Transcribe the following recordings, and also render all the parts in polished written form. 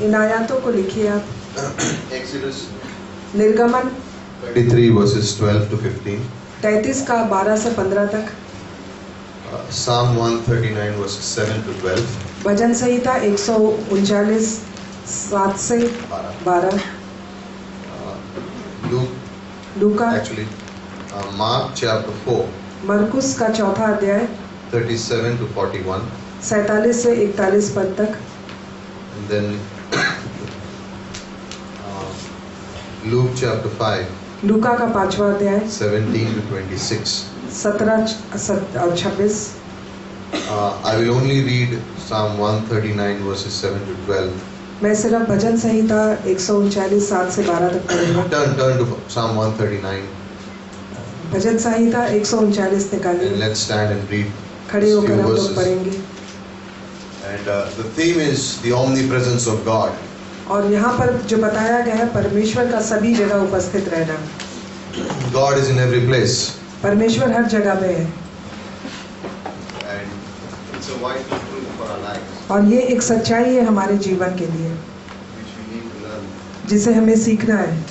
इन आयतों को लिखिए आप। Exodus निर्गमन 33 verses 12 to 15. 33 का 12 से 15 तक। Psalm 139 verses 7 to 12. भजन संहिता 139 7 से 12। लूका Actually, Mark chapter 4, मरकुस का चौथा अध्याय 37 to 41. 47 से 41 पद तक। And then Luke chapter 5, लूका का 5वां अध्याय 17 to 26. 17 और 26। I will only read Psalm 139 verses 7 to 12. मैं सिर्फ भजन संहिता 139 7 से 12 तक पढ़ूंगा। Turn to Psalm 139 bhajan Samhita 139 and निकालिए। let's stand and read खड़े these होकर few हम लोग verses. पढ़ेंगे। And the theme is the omnipresence of God. और यहाँ पर जो बताया गया है परमेश्वर का सभी जगह उपस्थित रहना। God is in every place. परमेश्वर हर जगह पे है And it's a vital truth for our lives, और ये एक सच्चाई है हमारे जीवन के लिए which we need to learn. जिसे हमें सीखना है।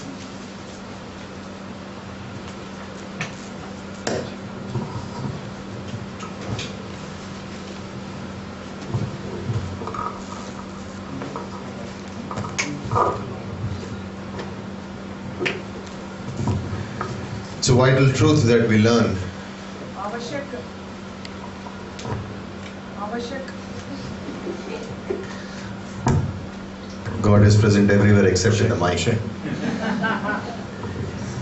It's a vital truth that we learn. आवश्यक God is present everywhere except in the mind.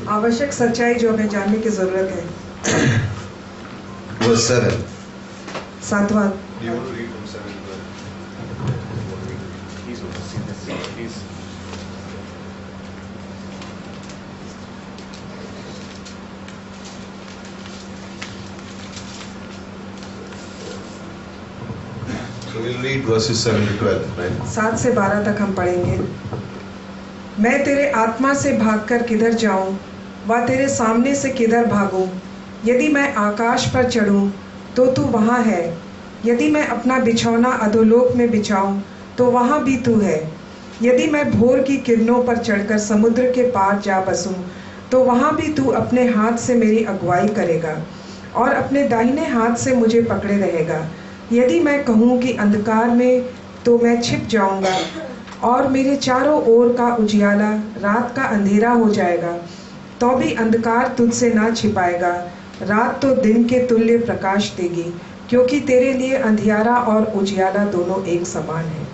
आवश्यक सच्चाई जो हमें जानने की जरूरत है। Verse 7. 7वां। Do you want to read from 7 to 12? So we'll read verses 7 to 12, right? 7 से 12 तक हम पढ़ेंगे। मैं तेरे आत्मा से भागकर किधर जाऊं व तेरे सामने से किधर भागूं? यदि मैं आकाश पर चढ़ूं तो तू वहां है, यदि मैं अपना बिछौना अधोलोक में बिछाऊं तो वहां भी तू है। यदि मैं भोर की किरणों पर चढ़कर समुद्र के पार जा बसूं तो वहां भी तू अपने हाथ से मेरी अगुवाई करेगा और अपने दाहिने हाथ से मुझे पकड़े रहेगा। यदि मैं कहूँ कि अंधकार में तो मैं छिप जाऊंगा और मेरे चारों ओर का उजियाला रात का अंधेरा हो जाएगा, तो भी अंधकार तुझसे ना छिपाएगा। रात तो दिन के तुल्य प्रकाश देगी, क्योंकि तेरे लिए अंधियारा और उजियाला दोनों एक समान है।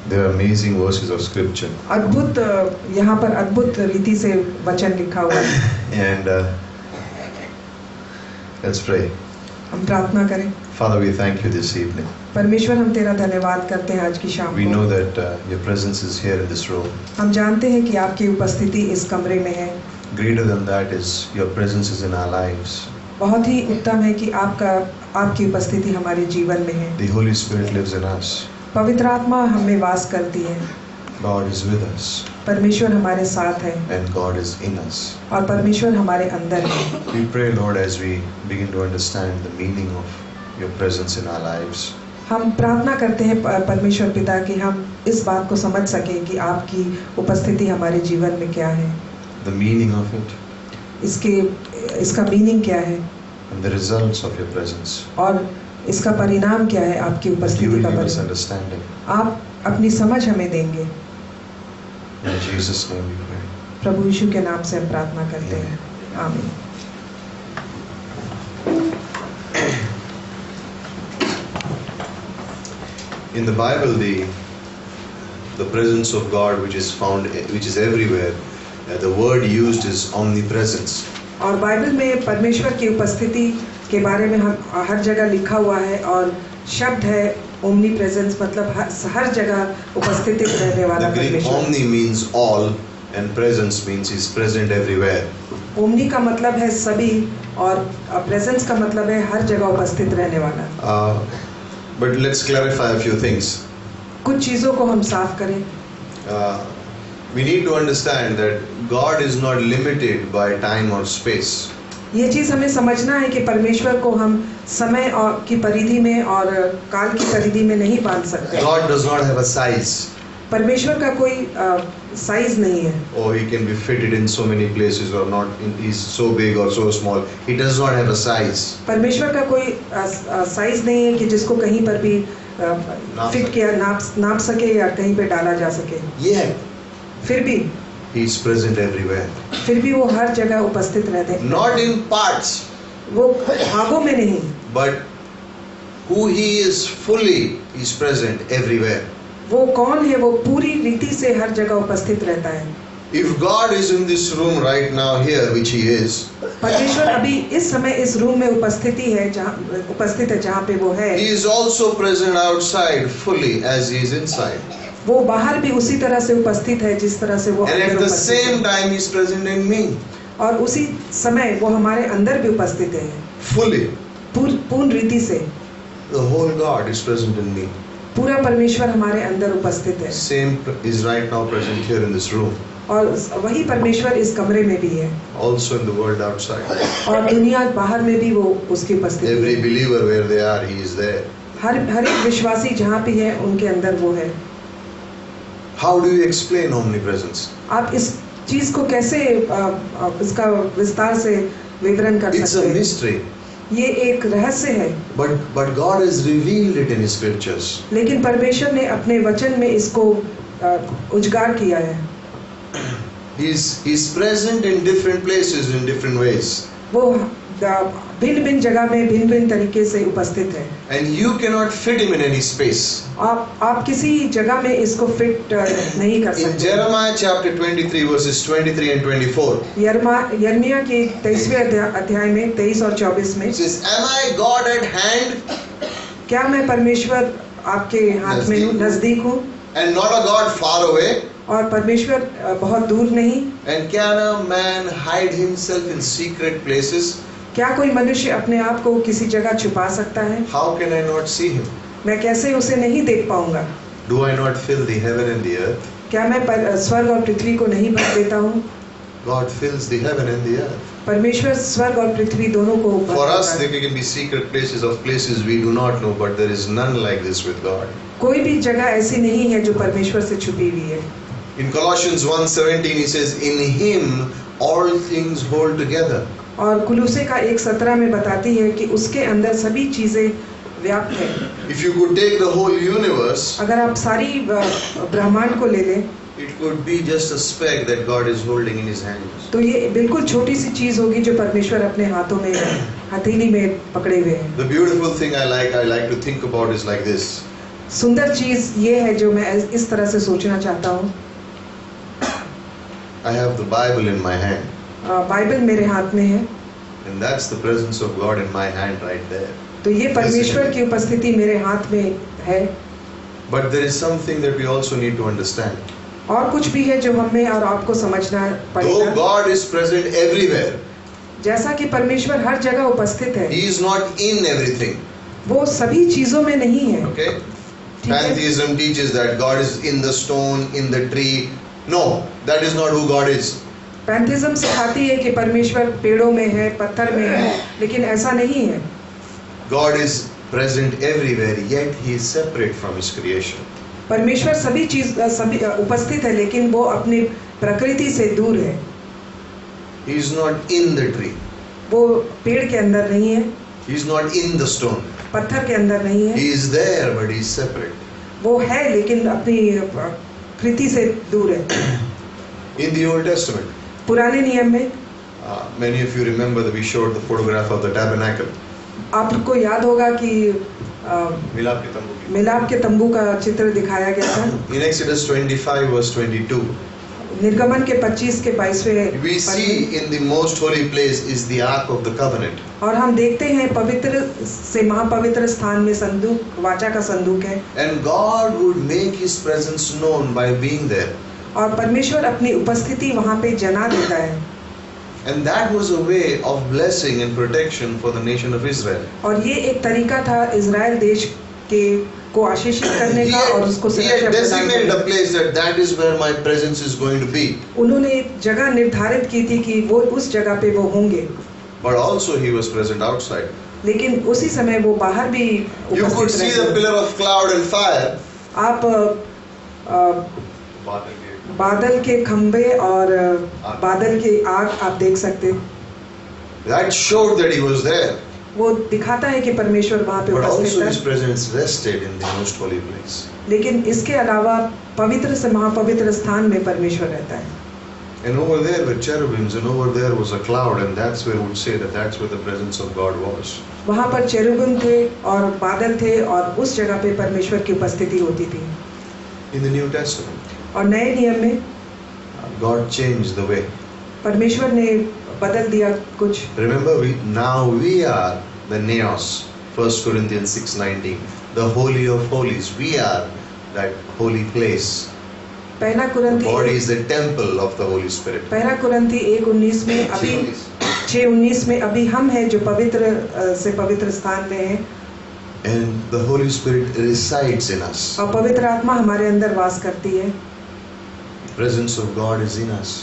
There are amazing verses of scripture. अद्भुत, यहाँ पर अद्भुत रीति से वचन लिखा हुआ है। And let's pray. हम प्रार्थना करें। Father, we thank you this evening. परमेश्वर, हम तेरा धन्यवाद करते हैं आज की शाम We को। know that your presence is here in this room. हम जानते हैं कि आपकी उपस्थिति इस कमरे में है। Greater than that is your presence is in our lives. बहुत ही उत्तम है कि आपकी उपस्थिति हमारे जीवन में है। The Holy Spirit lives in us. पवित्र आत्मा हमें वास करती है। God is with us. परमेश्वर हमारे साथ है And God is in us. और परमेश्वर हमारे अंदर है। We pray, Lord, as we begin to understand the meaning of your presence in our lives. हम प्रार्थना करते हैं परमेश्वर पिता कि हम इस बात को समझ सकें कि आपकी उपस्थिति हमारे जीवन में क्या है, The meaning of it इसका मीनिंग क्या है and the results of your presence. और इसका परिणाम क्या है। आपकी You उपस्थिति will का give us परिणाम understanding. आप अपनी समझ हमें देंगे। In Jesus' name we pray. प्रभु यीशु के नाम से हम प्रार्थना करते हैं, आमीन। In the Bible, the presence of God, which is everywhere, the word used is omnipresence. और बाइबल में परमेश्वर की उपस्थिति के बारे में हम हर जगह लिखा हुआ है और शब्द है ओमनी प्रेजेंस, मतलब हर जगह उपस्थिति रहने वाला The Greek परमेश्वर। omni means all and presence means he's present everywhere. Omni का मतलब है सभी और प्रेजेंस का मतलब है हर जगह उपस्थित रहने वाला। But let's clarify a few things. कुछ चीज़ों को हम साफ करें। We need to understand that God is not limited by time or space. ये चीज़ हमें समझना है कि परमेश्वर को हम समय और की परिधि में और काल की परिधि में नहीं बांध सकते। God does not have a size. परमेश्वर का कोई साइज नहीं है। Or he can be fitted in so many places or not. He's so big or so small. He does not have a size. परमेश्वर का कोई साइज नहीं है कि जिसको कहीं पर भी फिट किया नाप सके या कहीं पे डाला जा सके। Yet, फिर भी he is present everywhere. फिर भी वो हर जगह उपस्थित रहते हैं। Not in parts, वो भागों में नहीं, but who he is fully is present everywhere. वो कौन है, वो पूरी रीति से हर जगह उपस्थित रहता है। If God is in this room right now here, which he is, परमेश्वर अभी इस समय इस रूम में उपस्थित है जहाँ पे वो है। he is also present outside fully as he is inside. वो बाहर भी उसी तरह से उपस्थित है जिस तरह से वो And अंदर at the उपस्थित है। same time, he is present in me और उसी समय वो हमारे अंदर भी उपस्थित है fully. पूर्ण रीति से। The whole God is present in me. पूरा परमेश्वर हमारे अंदर उपस्थित है। Same is right now present here in this room, और वही परमेश्वर इस कमरे में भी है also in the world outside. और दुनिया बाहर में भी वो उसकी उपस्थिति Every है। believer where they are, he is there. हर एक विश्वासी जहाँ भी है उनके अंदर वो है। How do you explain omnipresence? आप इस चीज को कैसे इसका विस्तार से विवरण कर It's a सकते हैं? mystery, ये एक रहस्य है, but God has revealed it in His scriptures. लेकिन परमेश्वर ने अपने वचन में इसको उजागर किया है। He's present in different places in different ways. वो भिन्न भिन्न जगह में भिन्न भिन्न तरीके से उपस्थित है। And you cannot fit him in any space. आप किसी जगह में इसको फिट नहीं कर In सकते। Jeremiah chapter 23 verses 23 and 24, यिर्मयाह के 23वें अध्याय में 23 और 24 में it says, "Am I God at hand क्या मैं परमेश्वर आपके हाथ में हूँ, नजदीक हूँ, and not a God far away? और परमेश्वर बहुत दूर नहीं? And can a man hide himself in secret places? क्या कोई मनुष्य अपने आप को किसी जगह छुपा सकता है? How can I not see him? मैं कैसे उसे नहीं देख पाऊंगा? Do I not fill the heaven and the earth?" क्या मैं स्वर्ग और पृथ्वी को नहीं भर देता हूँ? God fills the heaven and the earth. परमेश्वर स्वर्ग और पृथ्वी दोनों को भर For us, देता है। there can be secret places of places we do not know, but there is none like this with God. कोई भी जगह ऐसी नहीं है जो परमेश्वर से छुपी हुई है। In Colossians 1:17, he says, "In Him all things hold together." और कुलूसे का 1:17 में बताती है कि उसके अंदर सभी चीजें व्याप्त है। If you could take the whole universe, अगर आप सारी ब्रह्मांड को ले लें it could be just a speck that God is holding in His hands. तो ये बिल्कुल छोटी सी चीज होगी जो परमेश्वर अपने हाथों में हथेली में पकड़े हुए हैं। The beautiful thing I like to think about is like this. सुंदर चीज ये है जो मैं इस तरह से सोचना चाहता हूँ। I have the Bible in my hand, Bible मेरे हाथ में है, and that's the presence of God in my hand right there. तो ये परमेश्वर की उपस्थिति मेरे हाथ में है। But there is something that we also need to understand. और कुछ भी है जो हमें और आपको समझना Though पड़ेगा। God is present everywhere, जैसा कि परमेश्वर हर जगह उपस्थित है, He is not in everything. वो सभी चीजों में नहीं है। Okay? ठीक है? Pantheism teaches that God is in the stone, in the tree. No, that is not who God is. Pantheism सिखाती है कि परमेश्वर पेड़ों में है, पत्थर में है, लेकिन ऐसा नहीं है। God is present everywhere, yet He is separate from His creation. परमेश्वर सभी उपस्थित है, लेकिन वो अपनी प्रकृति से दूर है। He is not in the tree. वो पेड़ के अंदर नहीं है, He is not in the stone. पत्थर के अंदर नहीं है। He is there, but He is separate. वो है लेकिन अपनी कृति से दूर है। In the Old Testament, पुराने नियम में many of you remember that we showed the photograph of the tabernacle. आपको याद होगा कि मिलाप के तंबू की. मिलाप के तंबू का चित्र दिखाया गया था। In Exodus 25 verse 22, निर्गमन के 25 के 22वें we see in the most holy place is the Ark of the Covenant. और हम देखते हैं पवित्र से महापवित्र स्थान में संदूक, वाचा का संदूक है। And God would make His presence known by being there. और परमेश्वर अपनी उपस्थिति वहाँ पे जना देता है। And that was a way of blessing and protection for the nation of Israel. और ये एक तरीका था इज़राइल देश के को आशीषित करने का और उसको He सुरक्षा had प्रदान designated करने a place that is where my presence is going to be. उन्होंने एक जगह निर्धारित की थी कि वो उस जगह पे वो होंगे। but also he was present outside. लेकिन उसी समय वो बाहर भी You could उपस्थित see the रहे। pillar of cloud and fire. आप बादल के खंबे और बादल की आग आप देख सकते। That showed that he was there. वो दिखाता है कि परमेश्वर वहाँ पे But also his उपस्थित है। presence rested in the most holy place. लेकिन इसके अलावा पवित्र से महापवित्र स्थान में परमेश्वर रहता है। And over there were cherubims, and over there was a cloud, and that's where we would say that that's where the presence of God was. वहाँ पर चेरुबिम थे और बादल थे और उस जगह पे परमेश्वर की उपस्थिति होती थी। In the New Testament, और नए नियम में God changed the way. परमेश्वर ने बदल दिया कुछ। Remember, now we are the Neos. 1 Corinthians 6:19. The Holy of Holies. We are that holy place. पहला The कुरिन्थी body is the temple of the Holy Spirit. पहला कुरिन्थी 1:19 में अभी 6:19 में अभी हम हैं जो पवित्र से पवित्र स्थान में हैं And the Holy Spirit resides in us. और पवित्र आत्मा हमारे अंदर वास करती है। The presence of God is in us,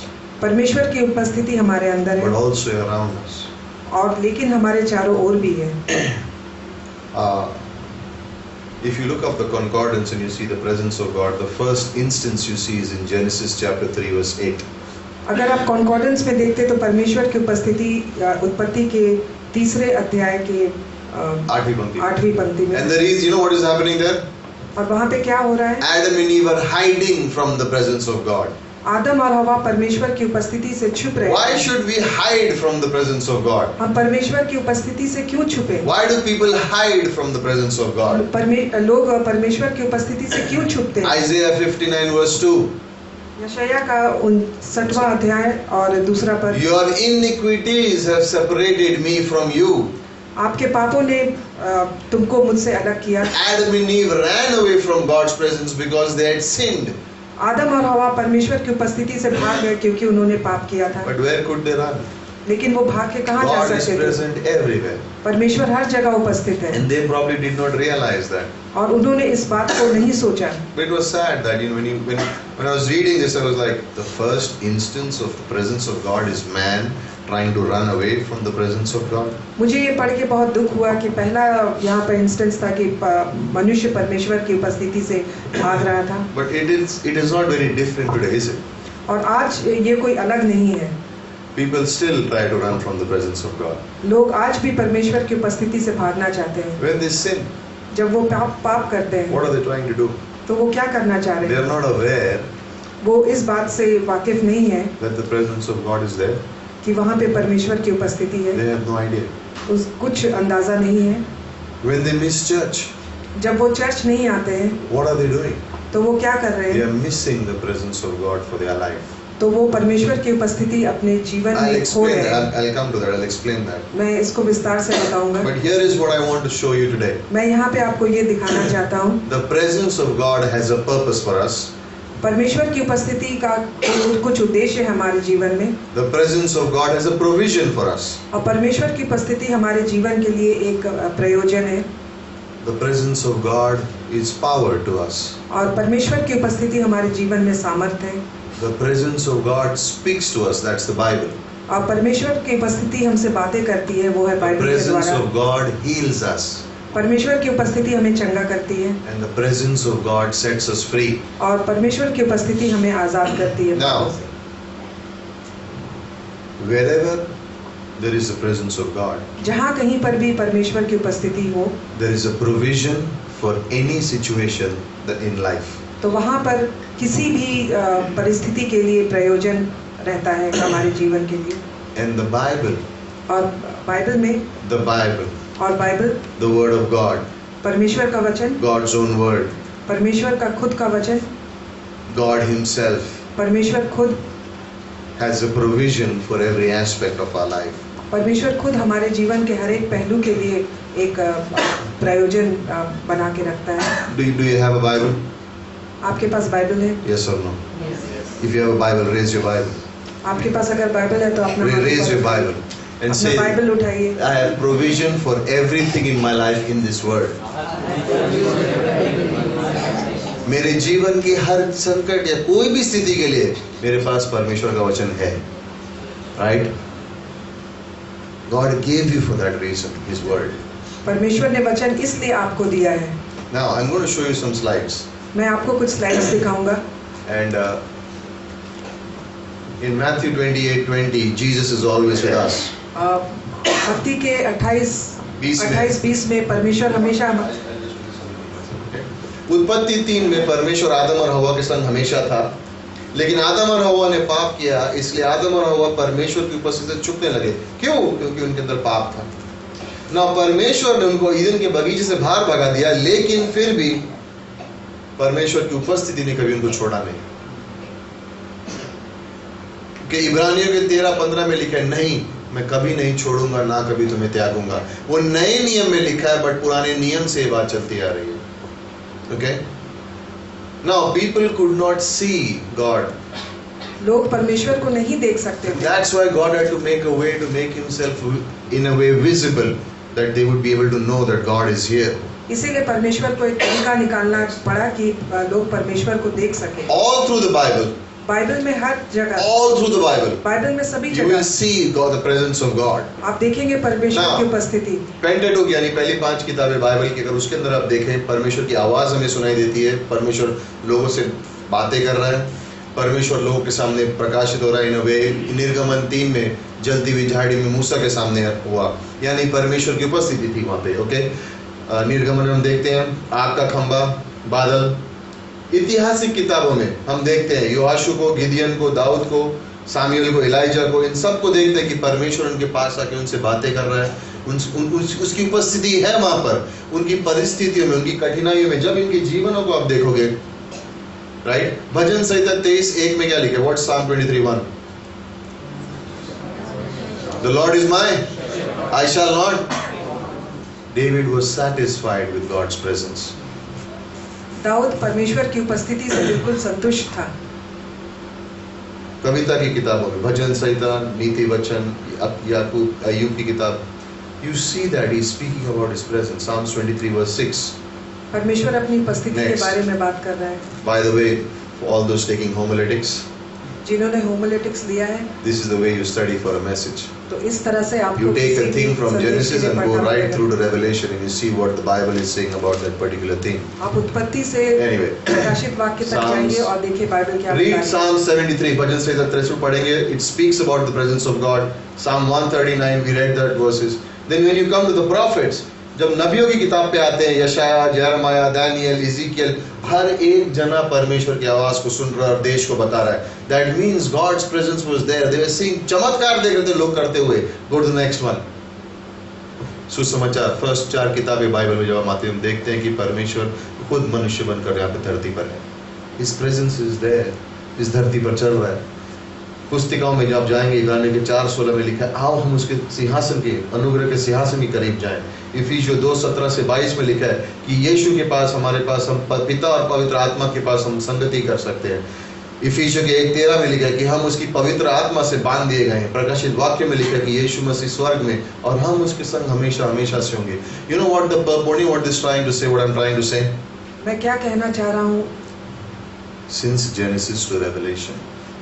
परमेश्वर की उपस्थिति हमारे अंदर but है also around us. और लेकिन हमारे चारों ओर भी है। If you look up the concordance and you see the presence of God, the first instance you see is in Genesis chapter 3 verse 8. अगर आप कॉन्कॉर्डेंस में देखते तो परमेश्वर की उपस्थिति उत्पत्ति के 3 अध्याय के 8वीं पंक्ति में। And there is, you know what is happening there? और वहाँ पे क्या हो रहा है? Adam and Eve are hiding from the presence of God. आदम और हवा परमेश्वर की उपस्थिति से छुप रहे Why हैं। should we hide from the presence of God? हम परमेश्वर की उपस्थिति से क्यों छुपे? Why do people hide from the presence of God? लोग परमेश्वर की उपस्थिति से क्यों छुपते हैं? Isaiah 59 verse 2. यशायाह का 59वां अध्याय और 2 पद। Your iniquities have separated me from you. आपके पापों ने तुमको मुझसे अलग किया। Adam and Eve ran away from God's presence because they had sinned. आदम और हवा परमेश्वर की उपस्थिति से भाग गए क्योंकि उन्होंने पाप किया था। But where could they run? लेकिन वो भाग के कहाँ जा God is सकते थे? present everywhere. परमेश्वर हर जगह उपस्थित है And they probably did not realize that. और उन्होंने इस बात को नहीं सोचा। But it was sad that when I was reading this, I was like, the first instance of the presence of God is man trying to run away from the presence of God. मुझे ये पढ़ के बहुत दुख हुआ कि पहला यहाँ पर इंस्टेंस था कि मनुष्य परमेश्वर की उपस्थिति से भाग रहा था। But it is not very different today, is it? और आज ये कोई अलग नहीं है। People still try to run from the presence of God. लोग आज भी परमेश्वर की उपस्थिति से भागना चाहते हैं। When they sin, जब वो पाप करते हैं what are they trying to do? तो वो क्या करना चाह रहे They हैं? are not aware वो इस बात से वाकिफ नहीं है that the presence of God is there. कि वहाँ पे परमेश्वर की उपस्थिति है। They have no idea. कुछ अंदाजा नहीं है। When they miss church, जब वो चर्च नहीं आते हैं what are they doing? तो वो क्या कर रहे They हैं? are missing the presence of God for their life. तो वो परमेश्वर की उपस्थिति अपने जीवन I'll में खो explain रहे हैं। that. I'll come to that. I'll explain that. मैं इसको विस्तार से बताऊंगा। But here is what I want to show you today. मैं यहाँ पे आपको ये दिखाना चाहता हूँ। The presence of God has a purpose for us. परमेश्वर की उपस्थिति का कुछ उद्देश्य है हमारे जीवन में The presence of God has a provision for us. और परमेश्वर की उपस्थिति हमारे जीवन के लिए एक प्रयोजन है The presence of God is power to us. और परमेश्वर की उपस्थिति हमारे जीवन में सामर्थ्य है The presence of God speaks to us. That's the Bible. और परमेश्वर की उपस्थिति हमसे बातें करती है वो है The बाइबल के presence द्वारा of God heals us. परमेश्वर की उपस्थिति हमें चंगा करती है And the presence of God sets us free. और परमेश्वर की उपस्थिति हमें आजाद करती है Now, पापों से। wherever there is the presence of God, जहाँ कहीं पर भी परमेश्वर की उपस्थिति हो there is a provision for any situation that in life. तो वहाँ पर किसी भी परिस्थिति के लिए प्रयोजन रहता है हमारे जीवन के लिए। And the Bible, और बाइबल में the Bible, और Bible the Word of God, परमेश्वर का वचन, God's own Word, परमेश्वर का खुद का वचन, God Himself परमेश्वर खुद has a provision for every aspect of our life. परमेश्वर खुद हमारे जीवन के हर एक पहलू के लिए एक प्रयोजन बना के रखता है। Do you have a Bible? आपके पास बाइबल है? Yes or no? If you have a Bible, raise your Bible. आपके पास अगर बाइबल है तो अपना Raise your Bible and say, Bible उठाइए। I have provision for everything in my life in this world. मेरे जीवन की हर संकट या कोई भी स्थिति के लिए मेरे पास परमेश्वर का वचन है, right? God gave you for that reason, His word. परमेश्वर ने वचन इसलिए आपको दिया है। Now I'm going to show you some slides. मैं आपको कुछ स्लाइड्स दिखाऊंगा। And in Matthew 28:20, Jesus is always with us. मत्ती के 28-20 में परमेश्वर हमेशा उत्पत्ति 3 में परमेश्वर आदम और हवा के संग हमेशा था, लेकिन आदम और हवा ने पाप किया, इसलिए आदम और हवा परमेश्वर की उपस्थिति से छुपने लगे। क्यों? क्योंकि उनके अंदर पाप था ना। परमेश्वर ने उनको ईदन के बगीचे से बाहर भगा दिया, लेकिन फिर भी परमेश्वर की उपस्थिति ने कभी उनको छोड़ा नहीं। कि इब्रानियों के 13:15 में लिखा है, नहीं मैं कभी नहीं छोड़ूंगा ना कभी तुम्हें त्यागूंगा। वो नए नियम में लिखा है, बट पुराने नियम से ये बात चलती आ रही है। Okay? Now people could not see God. लोग परमेश्वर को नहीं देख सकते थे। That's why God had to make a way to make Himself in a way visible, that they would be able to know that God is here. इसीलिए परमेश्वर को एक तरीका निकालना पड़ा कि लोग परमेश्वर को देख सके। All through the Bible. Bible में हर जगह। All through the Bible. Bible में सभी You जगह। will see God, the presence of God. आप देखेंगे परमेश्वर की उपस्थिति। पेंटेटुक यानी पहली 5 किताबें बाइबल की, अगर उसके अंदर आप देखें, परमेश्वर की आवाज हमें सुनाई देती है। परमेश्वर लोगों से बातें कर रहा है, परमेश्वर लोगों के सामने प्रकाशित हो रहा है। इन वे निर्गमन 3 में जलती हुई झाड़ी में मूसा के सामने हुआ, यानी परमेश्वर की उपस्थिति थी वहां पे। ओके, निर्गमन में हम देखते हैं आग का खंबा, बादल। ऐतिहासिक किताबों में हम देखते हैं योआशु को, गिदियन को, दाऊद को, सामुएल को, एलाइजा को, इन सबको देखते हैं कि परमेश्वर उनके पास आके उनसे बातें कर रहा है। उसकी उपस्थिति है वहां पर, उनकी परिस्थितियों में, उनकी कठिनाइयों में। जब इनके जीवनों को आप देखोगे, राइट, भजन संहिता 23:1 में क्या लिखा है? What Psalm 23:1? The Lord is mine, I shall not. David was satisfied with God's presence. Dawood परमेश्वर की उपस्थिति से बिल्कुल संतुष्ट था। कविता की किताबों में, भजन संहिता, नीति वचन, याकूब, अय्यूब की किताब, you see that he is speaking about his presence. Psalms 23:6. परमेश्वर अपनी उपस्थिति के बारे में बात कर रहा है। By the way, for all those taking homiletics, जिन्होंने होमिलेटिक्स लिया है, this is the way you study for a message. तो इस तरह से आपको You take a thing from Genesis and go right through to Revelation, and you see what the Bible is saying about that particular thing. आप उत्पत्ति से Anyway, प्रकाशित वाक्य तक जाएंगे और देखिए बाइबल क्या read बताता है। Psalm 73, भजन संहिता 63 पढ़ेंगे. It speaks about the presence of God. Psalm 139, we read that verses. Then when you come to the prophets, जब नबियों की किताब पे आते हैं, यशाया, जेरमाया, दानियल, इज़िकियल, हर एक जना परमेश्वर की आवाज को सुन रहा है और देश को बता रहा है। That means God's presence was there. They were seeing, चमत्कार देख रहे थे लोग करते हुए। Go to the next one. सुसमाचार, फर्स्ट 4 किताबें बाइबल में जब हम आते हैं, हम देखते हैं कि परमेश्वर खुद मनुष्य बनकर यहाँ पे धरती पर है। His presence is there. इस धरती पर चल रहा है। पुस्तिकाओं में जब जाएंगे, इब्रानियों के 4:16 में लिखा है, आओ हम उसके सिंहासन के, अनुग्रह के सिंहासन के करीब जाएं। इफिसियों 2:17-22 में लिखा है कि यीशु के पास, हमारे पास, हम पिता और पवित्र आत्मा के पास हम संगति कर सकते हैं। इफिसियों के 1:13 में लिखा है कि हम उसकी पवित्र आत्मा से बांध दिए गए हैं। प्रकाशित वाक्य में लिखा है कि यीशु मसीह स्वर्ग में और हम उसके संग हमेशा हमेशा से होंगे। You know what the purport, what this trying to say, what I'm trying to say? मैं क्या कहना चाह रहा हूँ? Since Genesis to Revelation,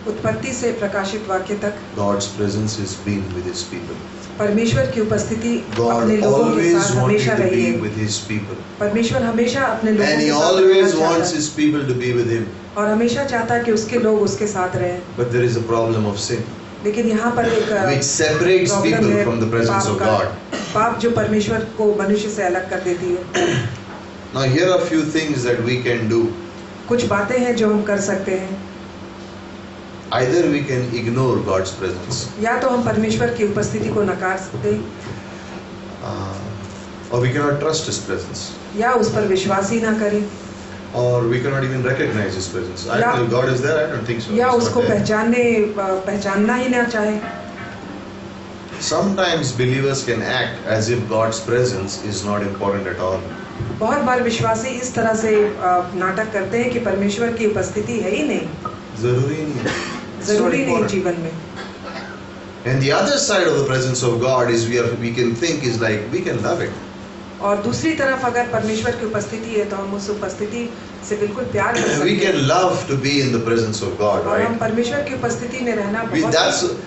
उत्पत्ति से प्रकाशित वाक्य तक God's presence has been with His people. परमेश्वर की उपस्थिति God अपने लोगों के always साथ wanted हमेशा to रही be है। with His people, परमेश्वर हमेशा अपने लोगों and के He साथ always रहना चाहता wants है His people to be with Him. और हमेशा चाहता है कि उसके लोग उसके साथ रहें। But there is a problem of sin, लेकिन यहाँ पर एक which separates प्रॉब्लम people है from the presence of पाप का। God. पाप जो परमेश्वर को मनुष्य से अलग कर देती है। Now here are a few things that we can do. कुछ बातें हैं जो हम कर सकते हैं। Either we can ignore God's presence, या तो हम परमेश्वर की उपस्थिति को नकार सकते हैं, or we cannot trust His presence, या उस पर विश्वास ही ना करें, or we cannot even recognize His presence. I don't know if God is there. I don't think so. या It's not उसको there. पहचानना ही ना चाहे। Sometimes believers can act as if God's presence is not important at all. बहुत बार विश्वासी इस तरह से नाटक करते हैं कि परमेश्वर की उपस्थिति है ही नहीं, जरूरी नहीं है. It's not जरूरी नहीं important. जीवन में। And the other side of the presence of God is we can think is like we can love it. और दूसरी तरफ अगर परमेश्वर की उपस्थिति है तो हम उस उपस्थिति से बिल्कुल प्यार कर सकते We हैं। can love to be in the presence of God, और हम right? परमेश्वर की उपस्थिति में रहना बहुत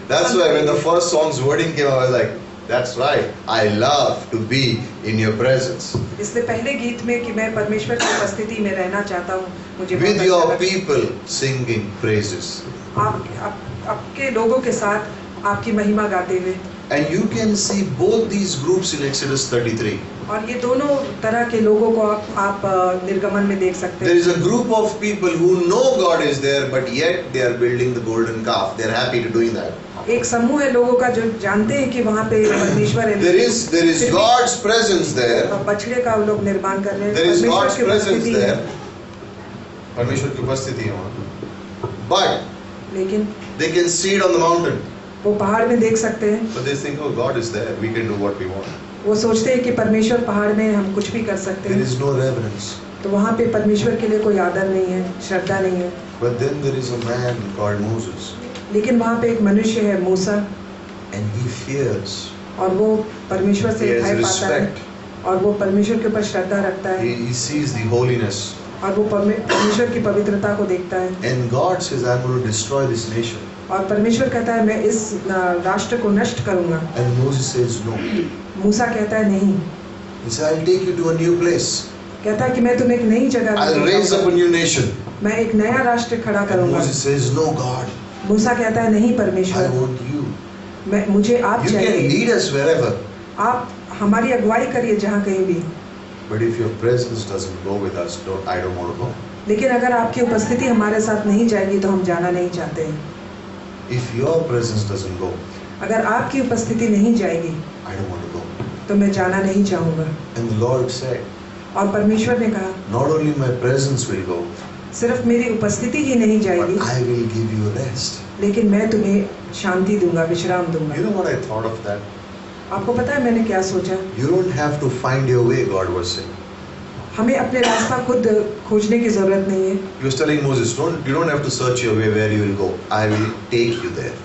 That's why when the first song's wording came, I was like, That's right. I love to be in your presence. इसलिए पहले गीत में कि मैं परमेश्वर की उपस्थिति में रहना चाहता हूँ, मुझे बहुत With अच्छा your लगता है। people singing praises. आपके लोगों के साथ आपकी महिमा गाते हुए। And you can see both these groups in Exodus 33. और ये दोनों तरह के लोगों को आप निर्गमन में देख सकते There हैं। is a group of people who know God is there, but yet they are building the golden calf. They are happy to doing that. एक समूह है लोगों का जो जानते हैं कि वहाँ पे परमेश्वर है। There is God's presence there. बछड़े का वो लोग निर्माण कर रहे हैं। There is परमेश्वर God's की presence उपस्थिति है। there. परमेश्वर की उपस्थिति है वहाँ। But लेकिन they can see it on the mountain. वो पहाड़ में देख सकते हैं। But they think, oh, God is there. We can do what we want. वो सोचते हैं कि परमेश्वर पहाड़ में हम कुछ भी कर सकते There हैं। is no reverence. तो वहाँ पे परमेश्वर के लिए कोई आदर नहीं है, श्रद्धा नहीं है। But then there is a man called Moses, लेकिन वहाँ पे एक मनुष्य है मूसा, and he fears. और वो परमेश्वर He से has भय पाता है, respect. और वो परमेश्वर के ऊपर श्रद्धा रखता है, He sees the holiness. और वो परमेश्वर की पवित्रता को देखता है। And God says, I'm going to destroy this nation. और परमेश्वर कहता है मैं इस राष्ट्र को नष्ट करूंगा। And Moses says, no. मूसा कहता है नहीं। He says, I'll take you to a new place. कहता है कि मैं तुम्हें एक नई जगह I'll raise up a new nation. मैं एक नया राष्ट्र खड़ा And करूंगा। Moses says, no, God. मूसा कहता है नहीं I परमेश्वर, want you. मुझे आप You can चाहिए। lead us wherever. आप हमारी अगुवाई करिए जहाँ कहीं भी। But if your presence doesn't go with us, I don't want to go. लेकिन अगर आपकी उपस्थिति हमारे साथ नहीं जाएगी तो हम जाना नहीं चाहते हैं। If your presence doesn't go, अगर आपकी उपस्थिति नहीं जाएगी I don't want to go. तो मैं जाना नहीं चाहूँगा। And the Lord said, और परमेश्वर ने कहा not only my presence will go, सिर्फ मेरी उपस्थिति ही नहीं जाएगी, but I will give you rest. लेकिन मैं तुम्हें शांति दूंगा, विश्राम दूंगा। You know what I thought of that? आपको पता है मैंने क्या सोचा? You don't have to find your way, God was saying. हमें अपने रास्ता खुद खोजने की जरूरत नहीं है। He was telling Moses, you don't have to search your way where you will go. I will take you there.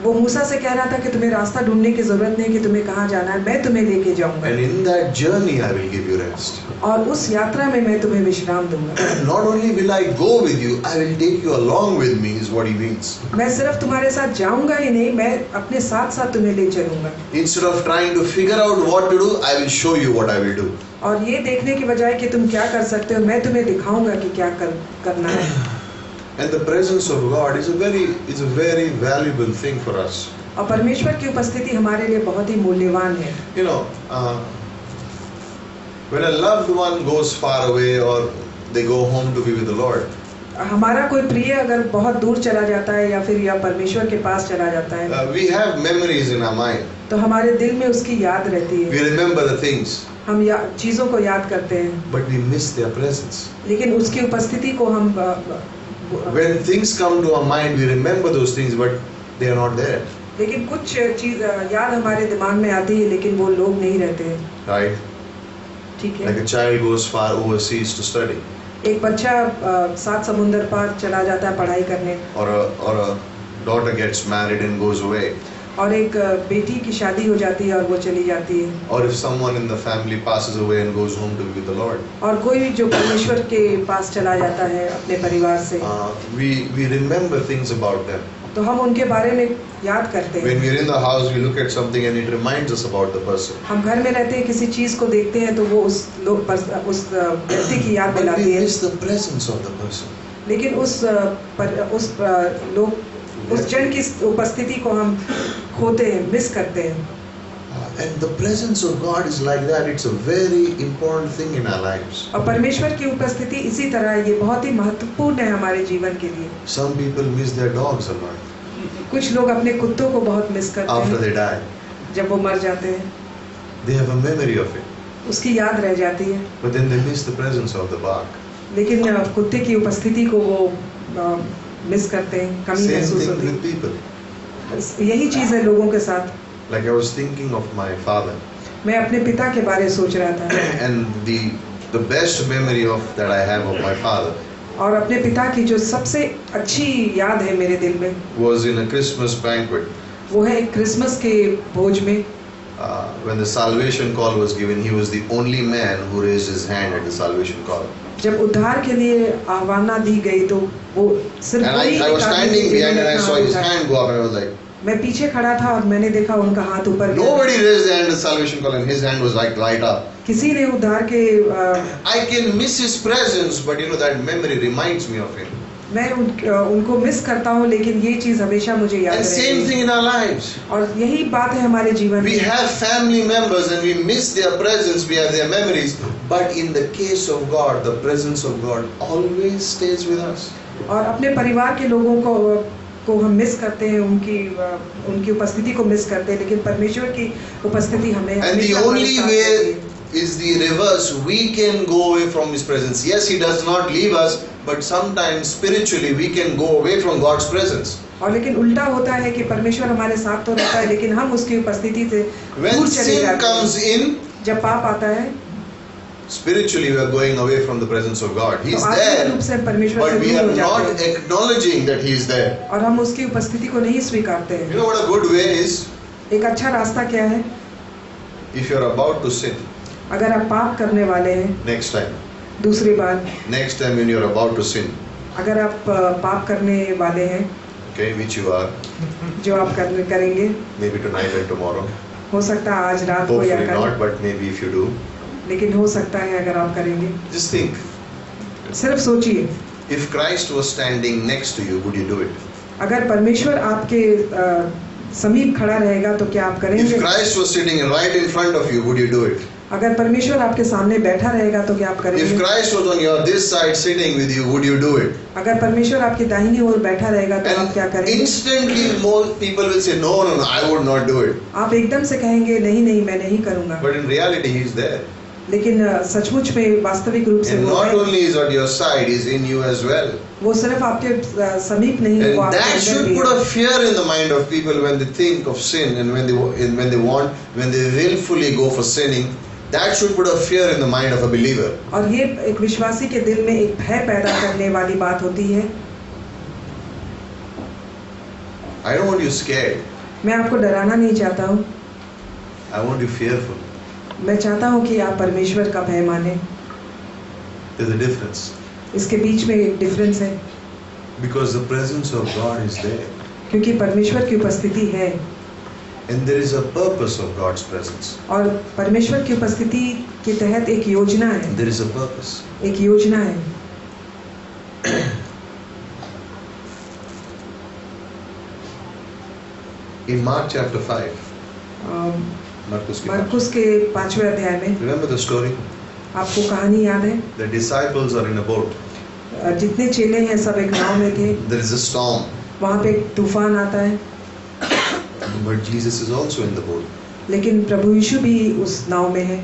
वो मूसा से कह रहा था कि तुम्हें रास्ता ढूंढने की जरूरत नहीं कि तुम्हें कहाँ जाना है, मैं तुम्हें लेके जाऊंगा। And in that journey, I will give you rest. और उस यात्रा में मैं तुम्हें विश्राम दूंगा। Not only will I go with you, I will take you along with me, is what he means. मैं सिर्फ तुम्हारे साथ जाऊंगा ही नहीं, मैं अपने साथ साथ तुम्हें ले चलूंगा। Instead of trying to figure out what to do, I will show you what I will do. और ये देखने की बजाय कि तुम क्या कर सकते हो, मैं तुम्हें दिखाऊंगा कि क्या करना है। And the presence of God is a very valuable thing for us. और परमेश्वर की उपस्थिति हमारे लिए बहुत ही मूल्यवान है। You know, when a loved one goes far away or they go home to be with the Lord, हमारा कोई प्रिय अगर बहुत दूर चला जाता है या फिर या परमेश्वर के पास चला जाता है, we have memories in our mind. तो हमारे दिल में उसकी याद रहती We है। remember the things, हम चीजों को याद करते हैं, but we miss their presence. लेकिन उसकी उपस्थिति को हम When things come to our mind, we remember those things, but they are not there. लेकिन कुछ चीज याद हमारे दिमाग में आती है, लेकिन वो लोग नहीं रहते हैं। Right? ठीक Like है। a child goes far overseas to study, एक बच्चा 7 समुंदर पार चला जाता है पढ़ाई करने, or a daughter gets married and goes away, और एक बेटी की शादी हो जाती है और वो चली जाती है, or if someone in the family passes away and goes home to be with the Lord. और कोई जो परमेश्वर के पास चला जाता है अपने परिवार से, We remember things about them. तो हम उनके बारे में याद करते When हैं। we're in the house, we look at something and it reminds us about the person. हम घर में रहते हैं, किसी चीज को देखते हैं तो वो उस व्यक्ति की याद But दिलाती we है, miss the presence of the person. लेकिन उस जन की उपस्थिति को हम खोते हैं, मिस करते हैं। And the presence of God is like that. It's a very important thing in our lives. और परमेश्वर की उपस्थिति इसी तरह है, ये बहुत ही महत्वपूर्ण है हमारे जीवन के लिए। Some people miss their dogs a lot कुछ लोग अपने कुत्तों को बहुत मिस करते after हैं they die. जब वो मर जाते हैं, They have a memory of it, उसकी याद रह जाती है, but then they miss the presence of the bark. लेकिन कुत्ते की उपस्थिति को वो मिस करते हैं, कमी Same महसूस thing होती with people. है। यही चीज है लोगों के साथ। Like I was thinking of my father, मैं अपने पिता के बारे सोच रहा था, and the best memory of that I have of my father और अपने पिता की जो सबसे अच्छी याद है मेरे दिल में, was in a Christmas banquet. वो है एक क्रिसमस के भोज में। When the salvation call was given, he was the only man who raised his hand at the salvation call. जब उद्धार के लिए आह्वान दी गई तो वो सिर्फ And I was standing behind and I saw his hand go up and I was like, मैं पीछे खड़ा था और मैंने देखा उनका हाथ ऊपर गया। Nobody raised the hand of salvation call, and his hand was like right up. किसी ने उद्धार के I can miss his presence, but you know that memory reminds me of him. मैं उनको मिस करता हूँ, लेकिन ये चीज हमेशा मुझे याद And same रहती thing है। in our lives. और यही बात है हमारे जीवन We में। have family members and we miss their presence, we have their memories. But in the case of God, the presence of God always stays with us. और अपने परिवार के लोगों को हम मिस करते हैं, उनकी उपस्थिति को मिस करते हैं, लेकिन परमेश्वर की उपस्थिति हमें And the हमेशा हमारे only साथ way रहती है। is the reverse. We can go away from His presence. Yes, He does not leave us, but sometimes spiritually we can go away from God's presence. और लेकिन उल्टा होता है कि परमेश्वर हमारे साथ तो रहता है, लेकिन हम उसकी उपस्थिति से When दूर चले sin जाते comes हैं। in, जब पाप आता है spiritually we are going away from the presence of God. He तो is आत्मिक रूप there, से परमेश्वर but से we दूर are हो जाते not हैं acknowledging that He is there. और हम उसकी उपस्थिति को नहीं स्वीकारते You हैं। know what a good way is? एक अच्छा रास्ता क्या है? If you are about to sin, अगर आप पाप करने वाले हैं, next time दूसरी बार when you are about to sin, अगर आप पाप करने वाले हैं, okay, which you are, जो आप करेंगे, maybe tonight and tomorrow, हो सकता है आज रात को या hopefully कल, not, but maybe if you do, लेकिन हो सकता है अगर आप करेंगे। just think, सिर्फ सोचिए, if Christ was standing next to you, would you do it? अगर परमेश्वर आपके समीप खड़ा रहेगा तो क्या आप If करेंगे? Christ was sitting right in front of you, would you do it? अगर परमेश्वर आपके सामने बैठा रहेगा तो क्या आप If करेंगे? Christ was on your this side sitting with you, would you do it? अगर परमेश्वर आपकी दाहिनी ओर बैठा रहेगा तो आप क्या And करेंगे? instantly most people will say, no, I would not do it. आप एकदम से कहेंगे नहीं मैं नहीं करूँगा, But in reality, He is there. लेकिन सचमुच में वास्तविक रूप से And वो not है। only is at your side, He is in you as well. वो सिर्फ आपके समीप नहीं, वो And आपके that अंदर should भी put है। a fear in the mind of people when they think of sin and when they willfully go for sinning. That should put a fear in the mind of a believer. और ये एक विश्वासी के दिल में एक भय पैदा करने वाली बात होती है। I don't want you scared. मैं आपको डराना नहीं चाहता हूँ, I want you fearful. मैं चाहता हूँ कि आप परमेश्वर का भय माने। There's a difference. इसके बीच में एक डिफरेंस है, Because the presence of God is there. क्योंकि परमेश्वर की उपस्थिति है And there is a purpose of God's presence. और परमेश्वर की उपस्थिति के तहत एक योजना है, There is a purpose. एक योजना है। In Mark chapter 5, Marcus के मरकुस के 5वें अध्याय में remember the story? आपको कहानी याद है? The disciples are in a boat. जितने चेले हैं सब एक नाव में थे, There is a storm. वहाँ पे एक तूफान आता है, But Jesus is also in the boat. लेकिन प्रभु यीशु भी उस नाव में है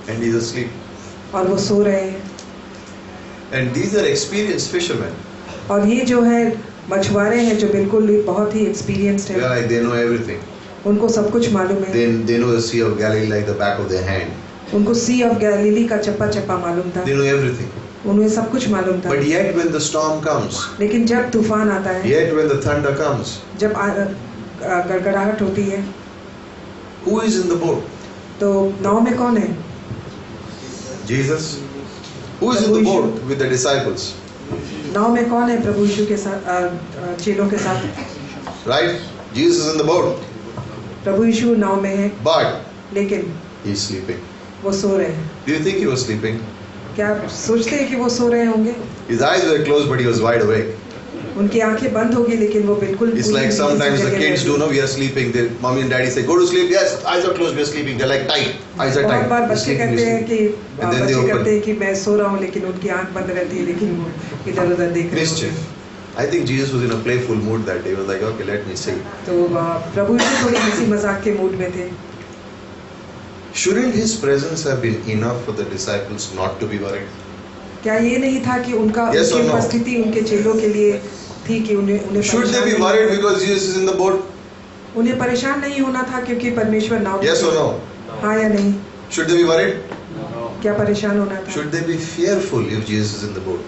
And he's asleep. और वो सो रहे हैं। And these are experienced fishermen. और ये जो है मछुआरे हैं जो बिल्कुल बहुत ही एक्सपीरियंस्ड They है, are like, they know everything. उनको सब कुछ मालूम है। They know the Sea of Galilee like the back of their hand. उनको सी ऑफ गैलीली का चप्पा चप्पा मालूम था, They know everything. उन्हें सब कुछ मालूम था। But yet when the storm comes, लेकिन जब तूफान आता है, yet when the thunder comes, जब गड़गड़ाहट होती है, who is in the boat? तो नाव में कौन है? Jesus. Who is in the boat with the disciples? नाव में कौन है प्रभु यीशु के साथ, चेलों के साथ? Right? Jesus is in the boat. प्रभु यीशु नाव में है, But लेकिन he is sleeping. वो सो रहे हैं। Do you think he was sleeping? क्या आप सोचते हैं कि वो सो रहे होंगे? His eyes were closed, but he was wide awake. उनकी आंखें बंद होगी लेकिन वो बिल्कुल It's पूरी like नींद से sometimes the जगे kids हुए do know we are sleeping. Their mommy and daddy say, "Go to sleep." Yes, eyes are closed. We are sleeping. They're like tight. Eyes are बहुत tight. बार We're बच्चे sleeping, कहते we're हैं कि sleeping. And then they बच्चे कहते open. हैं कि मैं सो रहा हूँ, लेकिन उनकी आंख बंद रहती है, लेकिन वो इधर-उधर देख रहे Mischief. हैं। I think Jesus was in a playful mood that day. He was like, "Okay, let me see." तो प्रभु यीशु थोड़ी हंसी मजाक के मूड में थे। Shouldn't his presence have been enough for the disciples not to be worried? क्या ये नहीं था कि उनका Yes or उनकी no? उपस्थिति उनके चेलों के लिए थी कि उन्हें Should they be परेशान worried नहीं- because Jesus is in the boat? उन्हें परेशान नहीं होना था क्योंकि परमेश्वर नाव में Yes थे। or no? हाँ या नहीं? Should they be worried? क्या परेशान होना था? Should they be fearful if Jesus is in the boat?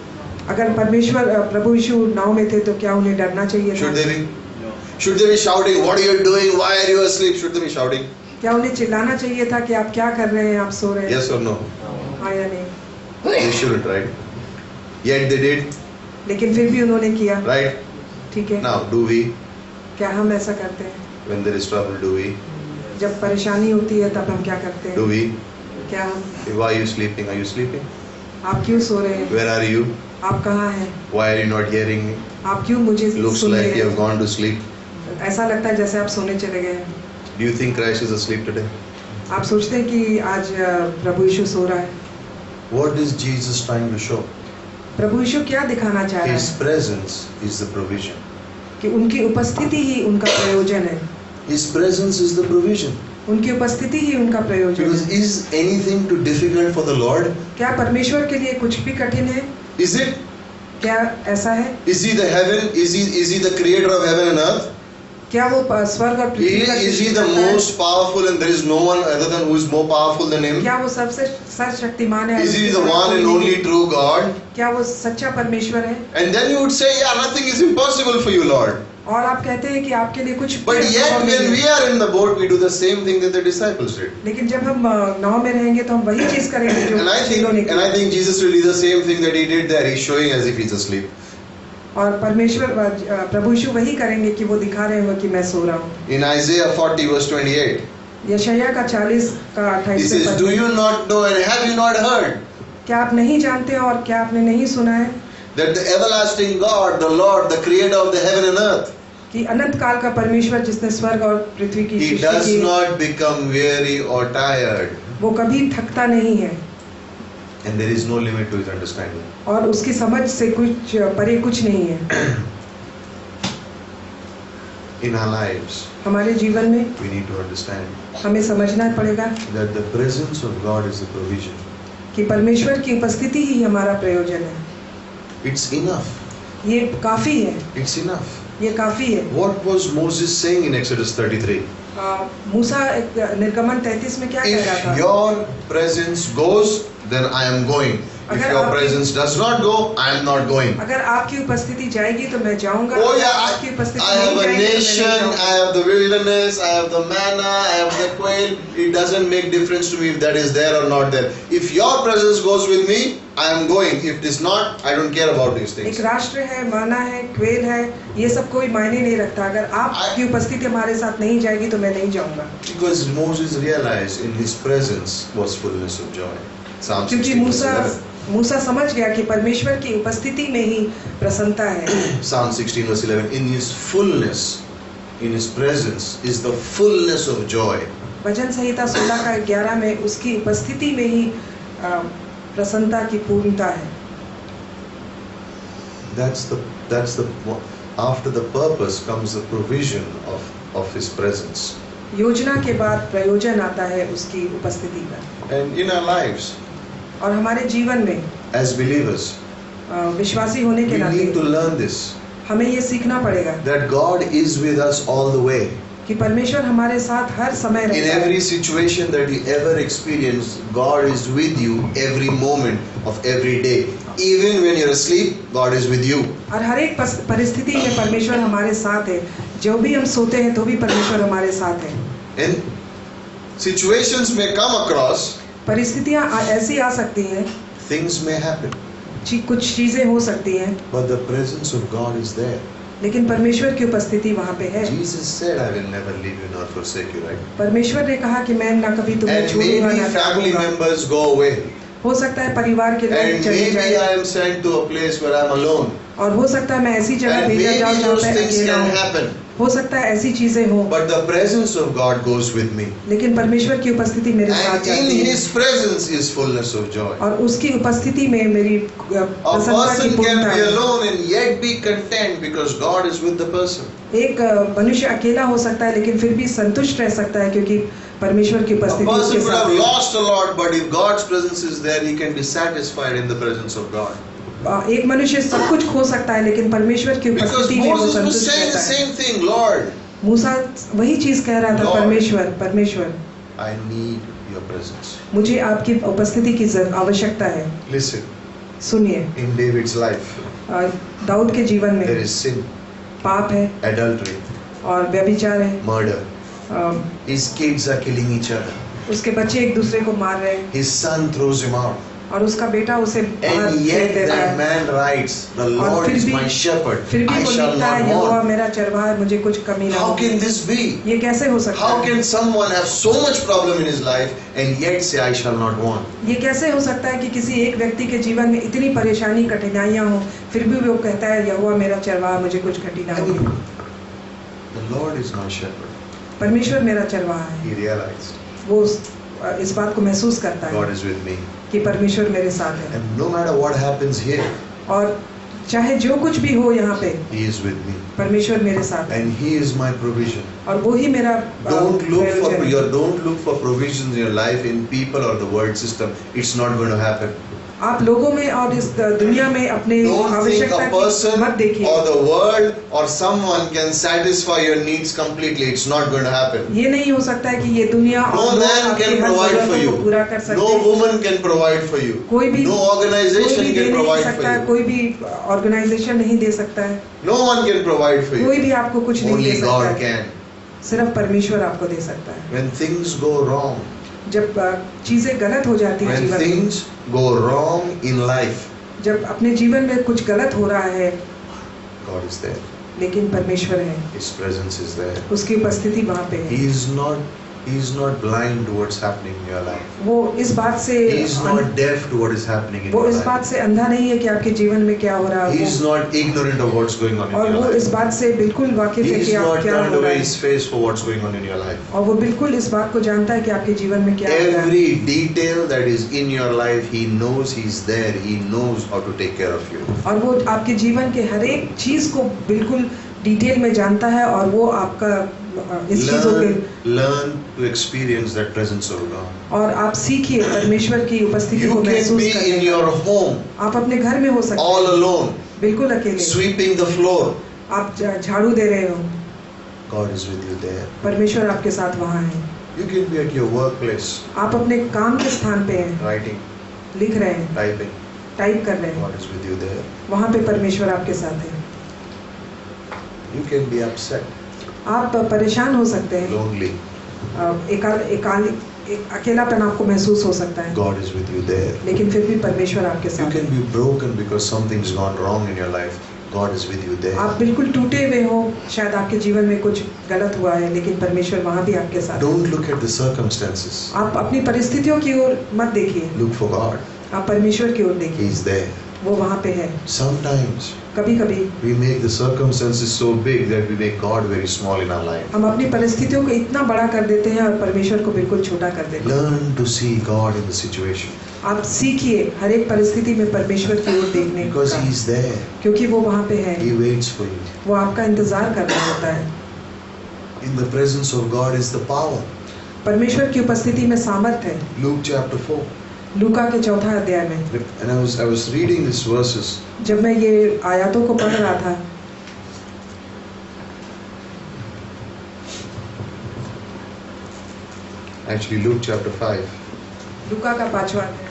अगर परमेश्वर प्रभु यीशु नाव में थे तो क्या उन्हें डरना चाहिए Should था? they be? Should they be shouting, "What are you doing? Why are you asleep?" Should they be shouting? क्या उन्हें चिल्लाना चाहिए था कि आप क्या कर रहे हैं, आप सो रहे हैं? Yes or no? हाँ या नहीं? They shouldn't, right? Yet they did, लेकिन फिर भी उन्होंने किया, right? ठीक है। Now, do we? क्या हम ऐसा करते हैं? When there is trouble, do we? जब परेशानी होती है तब हम क्या करते Do हैं? we? क्या हम? Why are you sleeping? Are you sleeping? आप क्यों सो रहे हैं? Where are you? आप कहाँ हैं? Why are you not hearing me? आप क्यों मुझे Looks सुन like रहे you have हैं? gone to sleep. ऐसा लगता है जैसे आप सोने चले गए हैं। Do you think Christ is asleep today? आप सोचते हैं कि आज प्रभु यीशु सो रहा है? What is Jesus trying to show? प्रभु यीशु क्या दिखाना चाह रहा His है? presence is the provision. कि उनकी उपस्थिति ही उनका प्रयोजन है। His presence is the provision. उनकी उपस्थिति ही उनका प्रयोजन Because है। is anything too difficult for the Lord? क्या परमेश्वर के लिए कुछ भी कठिन है? Is it? क्या ऐसा है? Is he the heaven? Is he the creator of heaven and earth? क्या वो स्वर्ग और पृथ्वी का Is he सृष्टि the करता है? most powerful and there is no one other than who is more powerful than him? क्या वो सबसे सर्वशक्तिमान है? Is he the one and only true God? क्या वो सच्चा परमेश्वर है? And then you would say, yeah, nothing is impossible for you, Lord. और आप कहते हैं कि आपके लिए कुछ भी But असंभव yet नहीं when है। we are in the boat, we do the same thing that the disciples did. लेकिन जब हम नाव में रहेंगे तो हम वही चीज करेंगे जो चेलों ने And I की। think Jesus will do the same thing that he did there. He's showing as if he's asleep. और परमेश्वर प्रभु यीशु वही करेंगे कि वो दिखा रहे होंगे कि मैं सो रहा हूँ। In Isaiah 40 verse 28, यशायाह का 40 का he 28 says, do you not know and have you not heard क्या आप नहीं जानते हैं और क्या आपने नहीं सुना है that the everlasting God, the Lord, the creator of the heaven and earth, कि अनंत काल का परमेश्वर जिसने स्वर्ग और पृथ्वी की he सृष्टि does की, not become weary or tired. वो कभी थकता नहीं है And there is no limit to his understanding. और उसकी समझ से कुछ परे कुछ नहीं है। In our lives, हमारे जीवन में we need to understand हमें समझना पड़ेगा that the presence of God is the provision. कि परमेश्वर की उपस्थिति ही हमारा प्रयोजन है। It's enough. ये काफी है, It's enough. ये काफी है। What was Moses saying in Exodus 33? मूसा निर्गमन 33 में क्या कह रहा If था? your presence goes, then I am going. If अगर your आपकी- presence does not go, I am not going. अगर आपकी उपस्थिति जाएगी तो मैं जाऊंगा। Oh अगर yeah, आपकी उपस्थिति I have नहीं a जाएगी तो मैं nation, नहीं I जाऊंगा। have the wilderness, I have the manna, I have the quail. It doesn't make difference to me if that is there or not there. If your presence goes with me, I am going. If it is not, I don't care about these एक things. राष्ट्र है, माना है, quail है, ये सब कोई मायने नहीं रखता। अगर आपकी उपस्थिति हमारे साथ नहीं जाएगी तो मैं नहीं जाऊंगा। Because Moses realized in his presence was fullness of joy. Psalm क्योंकि 16 verse 11. मूसा समझ गया कि परमेश्वर की उपस्थिति में ही प्रसन्नता है। Psalm 16 verse 11. In his fullness, in his presence is the fullness of joy. भजन संहिता 16 का 11 में उसकी उपस्थिति में ही प्रसन्नता की पूर्णता है। That's the after the purpose comes the provision of his presence. योजना के बाद प्रयोजन आता है उसकी उपस्थिति का। And in our lives, और हमारे जीवन में as believers, विश्वासी होने के we need to नाते learn this, हमें ये सीखना पड़ेगा that God is with us all the way. कि परमेश्वर हमारे साथ हर समय In रहता है। every situation that you ever experience, God is with you every moment of every day. Even when you're asleep, God is with you. और हर एक परिस्थिति में परमेश्वर हमारे साथ है। जो भी हम सोते हैं तो भी परमेश्वर हमारे साथ है। And situations may come across, परिस्थितियाँ ऐसी आ सकती हैं, things may happen, कुछ चीजें हो सकती हैं, but the presence of God is there. लेकिन परमेश्वर की उपस्थिति वहाँ पे है। Jesus said, I will never leave you nor forsake you, right? परमेश्वर ने कहा कि मैं ना कभी तुम्हें And छोड़ूंगा maybe ना family त्यागूंगा। members go away. हो सकता है परिवार के लोग And चले maybe जाएं I am sent to a place where I am alone. और हो सकता है मैं ऐसी जगह And भेजा जाऊँ maybe जहाँ those पे things अकेला can हूँ। happen. हो सकता है ऐसी चीजें हो, But the presence of God goes with me. लेकिन परमेश्वर की उपस्थिति मेरे साथ And in जाती है His presence is fullness of joy. और उसकी उपस्थिति में मेरी A प्रसन्नता की person can पूर्णता be है। alone and yet be content because God is with the person. एक मनुष्य अकेला हो सकता है लेकिन फिर भी संतुष्ट रह सकता है क्योंकि परमेश्वर की A उपस्थिति person उसके could साथ have है। lost a lot, but if God's presence is there, he can be satisfied in the presence of God. एक मनुष्य सब कुछ खो सकता है लेकिन परमेश्वर की Because उपस्थिति में वो Moses was संतुष्ट saying the रहता है। same thing, Lord, मूसा वही चीज कह रहा था, Lord. परमेश्वर I need your presence. मुझे आपकी उपस्थिति की आवश्यकता है। Listen, सुनिए, in David's life, दाऊद के जीवन में there is sin, पाप है adultery, और व्यभिचार है। murder. His kids are killing each other. उसके बच्चे एक दूसरे को मार रहे हैं, His son throws him out. और उसका बेटा उसे बाहर And फेंक yet देता that है। man writes, the और Lord फिर is भी my shepherd, फिर भी I वो shall लिखता है, not यहोवा want. मेरा चरवाहा है, मुझे कुछ कमी ना How होगी। can this be? ये कैसे हो सकता How है? can someone have so much problem in his life and yet say, I shall not want? ये कैसे हो सकता है कि किसी एक व्यक्ति के जीवन में इतनी परेशानी कठिनाइयां हो, फिर भी वो कहता है यहोवा मेरा चरवाहा, मुझे कुछ घटी ना होगी। The Lord is my shepherd. परमेश्वर मेरा चरवाहा है। He realized, वो इस बात को महसूस करता God है is with me. कि परमेश्वर मेरे साथ है, And no matter what happens here, और चाहे जो कुछ भी हो यहाँ पे, He is with me. परमेश्वर मेरे साथ है, And He is my provision. और वो ही मेरा Don't प्रयोजन look for provisions in your life in people or the world system. It's not going to happen. आप लोगों में और इस दुनिया में अपने Don't think आवश्यकता a की person मत देखिए। or the world or someone can satisfy your needs completely. It's not going to happen. ये नहीं हो सकता है कि ये दुनिया No और लोग man आपकी can हर provide for जरूरतों you. को पूरा कर सकते No हैं। woman can provide for you. कोई भी No organization दे can नहीं provide सकता for है, you. कोई भी ऑर्गेनाइजेशन नहीं दे सकता है, No one can provide for कोई you. भी आपको कुछ नहीं दे Only सकता God है, can. सिर्फ परमेश्वर आपको दे सकता है। When things go wrong, जब चीजें गलत हो जाती हैं when जीवन में, things go wrong in life, जब अपने जीवन में कुछ गलत हो रहा है, God is there. लेकिन परमेश्वर है, His presence is there. उसकी उपस्थिति वहाँ पे है। He is not blind to what's happening in your life. वो इस बात से He is not deaf to what is happening in वो your इस बात life. से अंधा नहीं है कि आपके जीवन में क्या हो रहा He है, is not ignorant of what's going on in और your वो इस life. बात से बिल्कुल वाकिफ He है is कि आप not क्या turned हो रहा away है, his face for what's going on in your life. और वो बिल्कुल इस बात को जानता है कि आपके जीवन में क्या हो रहा है। Every detail that is in your life, He knows He's there. He knows how to take care of you. और वो आपके जीवन के हर एक चीज को बिल्कुल डिटेल में जानता है, और वो आपका इस चीजों के Learn to experience that presence of God. और आप सीखिए परमेश्वर की उपस्थिति You को can महसूस be करने in का। your home, आप अपने घर में हो सकते all हैं, alone, बिल्कुल अकेले, sweeping the floor. आप झाड़ू दे रहे हो, God is with you there. परमेश्वर आपके साथ वहाँ है। You can be at your workplace, आप अपने काम के स्थान पे हैं, writing, लिख रहे हैं, typing. टाइप कर रहे हैं, God is with you there. वहाँ पे परमेश्वर आपके साथ है। You can be upset, आप परेशान हो सकते हैं, lonely. अकेलापन आपको महसूस हो सकता है, God is with you there. लेकिन फिर भी परमेश्वर आपके You साथ can है। be broken because something's gone wrong in your life. God is with you there. आप बिल्कुल टूटे हुए हो, शायद आपके जीवन में कुछ गलत हुआ है, लेकिन परमेश्वर वहाँ भी आपके साथ है। Don't look at the circumstances. आप अपनी परिस्थितियों की ओर मत देखिए, Look for God. आप परमेश्वर की ओर देखिए, He's there. वो वहाँ पे है। Sometimes कभी कभी we make the circumstances so big that we make God very small in our life. हम अपनी परिस्थितियों को इतना बड़ा कर देते हैं और परमेश्वर को बिल्कुल छोटा कर देते हैं। Learn to see God in the situation आप सीखिए हर एक परिस्थिति में परमेश्वर की ओर देखने because का, He's there. क्योंकि वो वहाँ पे है, He waits for you. वो आपका इंतजार कर रहा होता है। In the presence of God is the power. परमेश्वर की उपस्थिति में सामर्थ है। Luke chapter 4. लूका के 4 अध्याय में And I was reading these verses. जब मैं ये आयतों को पढ़ रहा था, Actually, Luke chapter 5. लूका का 5वां अध्याय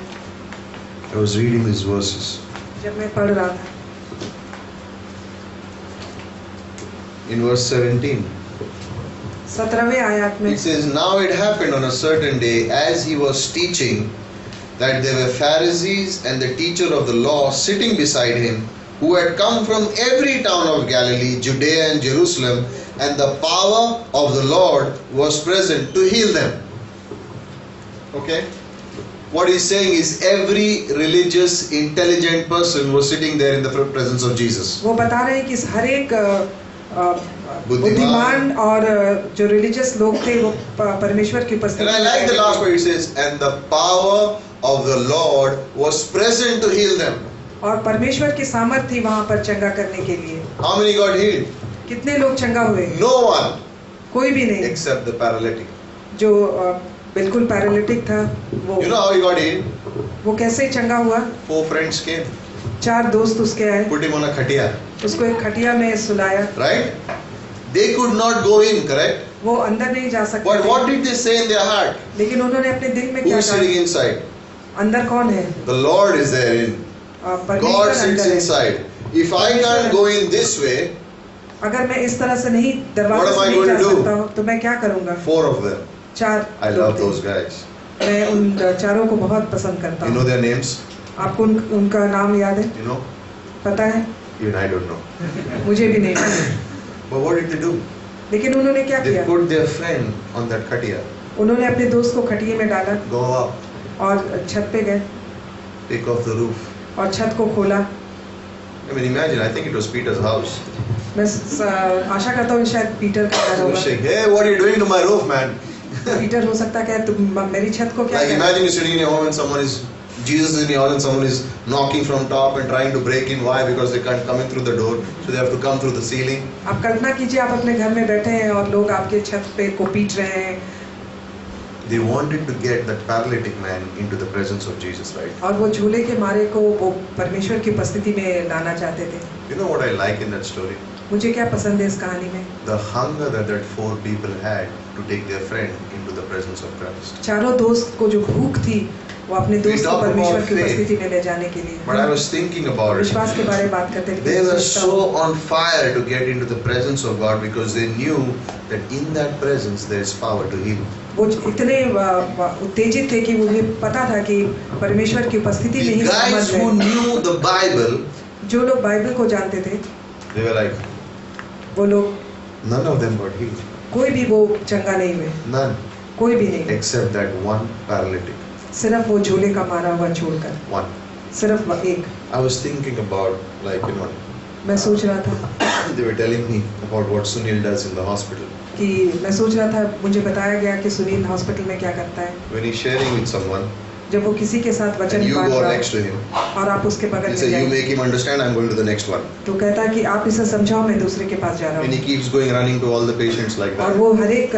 I was reading these verses. जब मैं पढ़ रहा था, In verse 17, 17वें आयत में it says, Now it happened on a certain day, as he was teaching, that there were Pharisees and the teacher of the law sitting beside him, who had come from every town of Galilee, Judea and Jerusalem, and the power of the Lord was present to heal them. Okay? What he's saying is every religious, intelligent person was sitting there in the presence of Jesus. वो बता रहे हैं कि हर एक बुद्धिमान और जो religious लोग थे वो परमेश्वर की उपस्थिति And I में like the बैठे last थे। part, it says, and the power of the Lord was present to heal them. और परमेश्वर की सामर्थ थी वहाँ पर चंगा करने के लिए। How many got healed? कितने लोग चंगा हुए? No one कोई भी नहीं, except the paralytic. जो बिल्कुल पैरालिटिक था वो। You know how he got healed? वो कैसे चंगा हुआ? 4 friends came, 4 दोस्त उसके आए, put him on a khatia, उसको एक खटिया में सुलाया। right? They could not go in, correct? वो अंदर नहीं जा सकते But थे। what did they say in their heart? लेकिन उन्होंने अपने दिल में Who क्या is sitting कहा? inside? अंदर कौन है? The Lord is therein. God परमेश्वर sits अंदर है। inside. If I can't go in this way, अगर मैं इस तरह से नहीं दरवाजे What am से I नहीं going जा to do? सकता हूँ तो मैं क्या करूँगा? 4 of them. 4 I लोग love थे। those guys. मैं उन चारों को बहुत पसंद करता You know हूँ। their names? आपको उनका नाम याद है? You know? पता है? Even I don't know. मुझे भी नहीं पता। But what did they do? लेकिन उन्होंने क्या They किया? put their friend on that khatia. उन्होंने अपने दोस्त को खटिये में डाला Go up, और छत पे गए take off the roof. और छत को खोला। I mean, imagine, I think it was Peter's house. मैं आशा करता हूँ शायद पीटर का घर He होगा। was saying, hey, what are you doing to my roof, man? Peter हो सकता है तुम मेरी छत को क्या Like कर रहे imagine you're sitting in your home and someone is, Jesus is in your house and someone is knocking from top and trying to break in. Why? Because they can't come in through the door, so they have to come through the ceiling. हो? आप कल्पना कीजिए आप अपने घर में बैठे हैं और लोग आपके छत पे को पीट रहे हैं They wanted to get that paralytic man into the presence of Jesus, right? और वो झूले के मारे को वो परमेश्वर की उपस्थिति में लाना चाहते थे। You know what I like in that story? मुझे क्या पसंद है इस कहानी में? The hunger that four people had to take their friend into the presence of Christ. चारों दोस्त को जो भूख थी वो अपने दोस्त को talk परमेश्वर about की faith. उपस्थिति में ले जाने के लिए। But I was thinking about it. विश्वास के बारे में बात करते थे। They were so on fire to get into the presence of God because they knew that in that presence there is power to heal. वो इतने उत्तेजित थे कि उन्हें पता था कि परमेश्वर की उपस्थिति में The ही guys सामर्थ who है। knew the Bible, जो लोग बाइबल को जानते थे they were like, वो लोग none of them got healed. कोई भी वो चंगा नहीं हुए, None. कोई भी नहीं, Except that one paralytic. सिर्फ वो झूले का मारा हुआ छोड़कर, One. सिर्फ एक। I was thinking about, like, you know, मैं सोच रहा था they were telling me about what Sunil does in the hospital. कि मैं सोच रहा था मुझे बताया गया कि सुनील हॉस्पिटल में क्या करता है। When he's sharing with someone, जब वो किसी के साथ वचन and you बांट go रहा next to him, और आप उसके बगल he में says, you जाए make him understand, I'm going to the next one. तो कहता है कि आप इसे समझाओ, मैं दूसरे के पास जा रहा And he हूँ। keeps going running to all the patients like और that. वो हर एक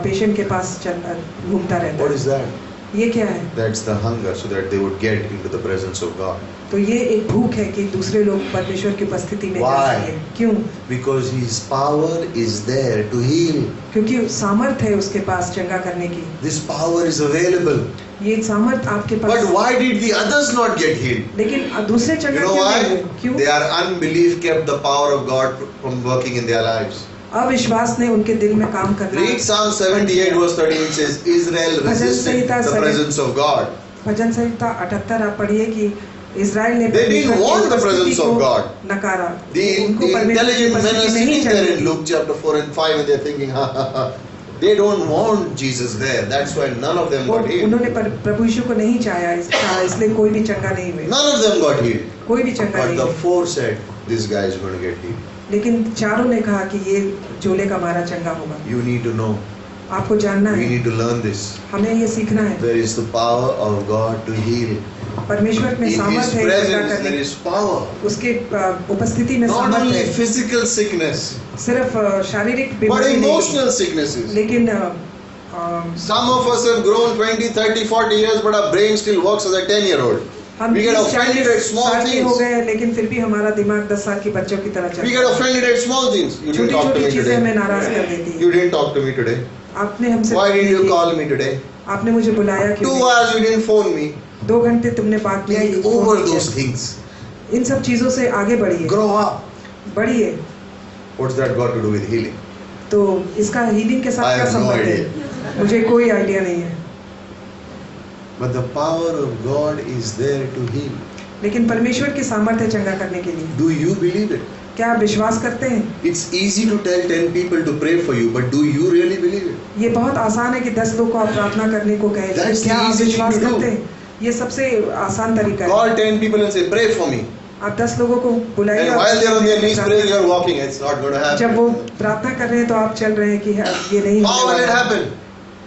पेशेंट के पास घूमता रहता What है। is that? ये क्या है? That's the hunger so that they would get into the presence of God. तो ये एक भूख है कि दूसरे लोग परमेश्वर की उपस्थिति में जा Why? सके। क्यों? Because his power is there to heal. क्योंकि सामर्थ है उसके पास चंगा करने की। This power is available. ये सामर्थ आपके पास। But why did the others not get healed? लेकिन दूसरे You चंगा know क्यों नहीं हुए? why? क्यों? Their unbelief kept the power of God from working in their lives. अविश्वास ने उनके दिल में काम करना। Read Psalm 78 verse 13. It says, Israel resisted the presence of God. भजन संहिता 78 आप पढ़िए कि इजराइल ने They didn't want the presence of God. नकारा। The उनको परमेश्वर की intelligent men are उपस्थिति नहीं sitting there in चाहिए। Luke chapter 4 and 5 and they're thinking, ha ha ha. They don't want Jesus there. That's why none of them वो got healed. उन्होंने प्रभु यीशु को नहीं चाहा, इसलिए कोई भी चंगा नहीं हुए। None of them got healed. कोई भी चंगा But नहीं the हुए। four said, this guy is going to get healed. लेकिन चारों ने कहा कि ये झोले का मारा चंगा होगा। You need to know. आपको जानना We है, need to learn this. हमें ये सीखना है। There is the power of God to heal. परमेश्वर में In His सामर्थ है चंगा presence there करने। is power. उसके उपस्थिति में Not सामर्थ only है। physical sickness, सिर्फ शारीरिक but बीमारी नहीं, emotional sicknesses. लेकिन Some of us have grown 20, 30, 40 years, but our brain still works as a 10-year-old. हम We get 30, offended 40 at small साल के हो things. गए लेकिन फिर भी हमारा दिमाग 10 साल के बच्चों की तरह We चलता get है। offended at small things. You didn't छोटी talk to छोटी me चीजें हमें today. नाराज कर देती है। You didn't talk to me today. आपने हमसे Why बात didn't नहीं you की। call me today? आपने मुझे बुलाया 2 क्यों? hours you didn't phone me. 2 घंटे तुमने बात नहीं Get की। over फोन those किया। things. इन सब चीजों से आगे बढ़िए, Grow up. बढ़िए। What's that got to do with healing? तो इसका हीलिंग के I साथ क्या have no संबंध है? idea. मुझे कोई आइडिया नहीं है। But the power of God is there to heal. लेकिन परमेश्वर की सामर्थ्य चंगा करने के लिए। Do you believe it? क्या आप विश्वास करते हैं? It's easy to tell 10 people to pray for you, but do you really believe it? ये बहुत आसान है कि 10 लोग को आप प्रार्थना करने को कहें, That's क्या the आप easy विश्वास thing to do. करते हैं? ये सबसे आसान तरीका है। Call 10 people and say, pray for me. आप 10 लोगों को बुलाइए And और while they're on their knees प्रार्थना praying, करें। you're walking. It's not going to जब happen. वो प्रार्थना कर रहे हैं तो आप चल रहे हैं कि ये नहीं How will होने it वाला। happen?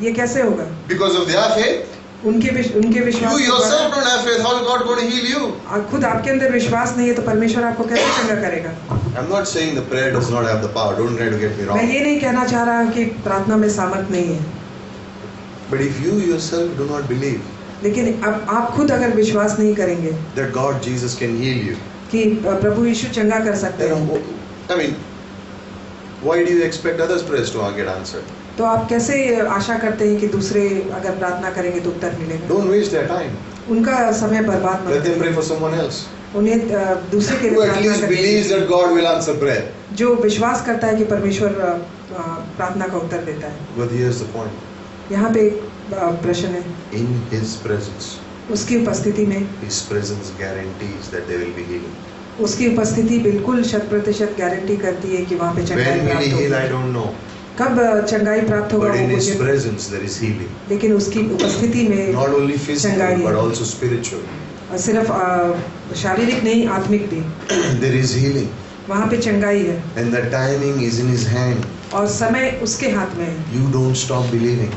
ये कैसे होगा? Because of their faith? उनके विश्वास You के yourself द्वारा। don't have faith. How is God going to heal you? खुद आपके अंदर विश्वास नहीं है तो परमेश्वर आपको कैसे चंगा करेगा? I'm not saying the prayer does not have the power. Don't try to get me मैं wrong. ये नहीं कहना चाह रहा कि प्रार्थना में सामर्थ नहीं है, But if you yourself do not believe लेकिन अब आप खुद अगर विश्वास नहीं करेंगे that God, Jesus can heal you, कि प्रभु यीशु चंगा कर सकते हैं, then I mean, why do you expect others' prayers to get answered? तो आप कैसे आशा करते हैं कि दूसरे अगर प्रार्थना करेंगे तो उत्तर मिलेगा? Don't waste their time. उनका समय बर्बाद मत Let them करें। pray for someone else उन्हें दूसरे के लिए who at प्रार्थना least करने believes दीजिए। that God will answer prayer. जो विश्वास करता है कि परमेश्वर प्रार्थना का उत्तर देता है। But here's the point. यहाँ पे एक प्रश्न है। In His presence, उसकी उपस्थिति में, His presence guarantees that there will be healing. उसकी उपस्थिति बिल्कुल 100% गारंटी करती है कि वहाँ पे चंगाई When will प्राप्त He heal? I होगी। don't know. कब चंगाई प्राप्त होगा But वो in His मुझे, presence there is healing. लेकिन उसकी उपस्थिति में Not only physical चंगाई but है। also spiritual. सिर्फ शारीरिक नहीं, आत्मिक भी, There is healing. वहाँ पे चंगाई है And the timing is in His hand. और समय उसके हाथ में है। You don't stop believing.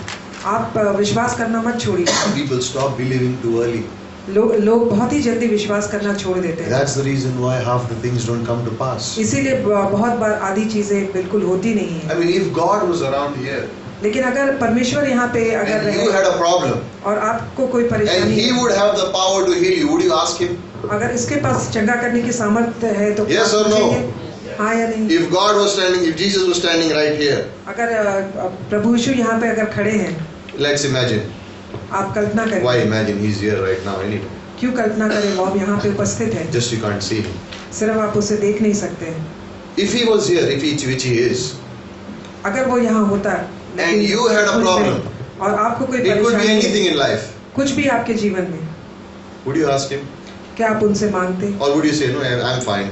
आप विश्वास करना मत छोड़िए। People stop believing too early. लोग बहुत ही जल्दी विश्वास करना छोड़ देते हैं। That's the reason why half the things don't come to pass. इसीलिए बहुत बार आधी चीजें बिल्कुल होती नहीं है। I mean, if God was around here लेकिन अगर परमेश्वर यहाँ पे अगर and रहे you had a problem और आपको कोई and परेशानी He है, would have the power to heal you, would you ask Him? अगर इसके पास चंगा करने की सामर्थ्य है तो Yes or no? पूछेंगे, हाँ या नहीं? If God was standing, if Jesus was standing right here, अगर प्रभु यीशु यहाँ पे अगर खड़े हैं, let's imagine. आप कल्पना करें। Why imagine? He's here right now anyway. क्यों कल्पना करें, वो अब यहाँ पे उपस्थित है, Just you can't see Him. सिर्फ आप उसे देख नहीं सकते हैं। If He was here, which He is, अगर वो यहाँ होता and you had a problem, और आपको कोई it could be परेशानी anything है, in life, कुछ भी आपके जीवन में, would you ask Him? क्या आप उनसे मांगते, Or would you say, no, I'm fine?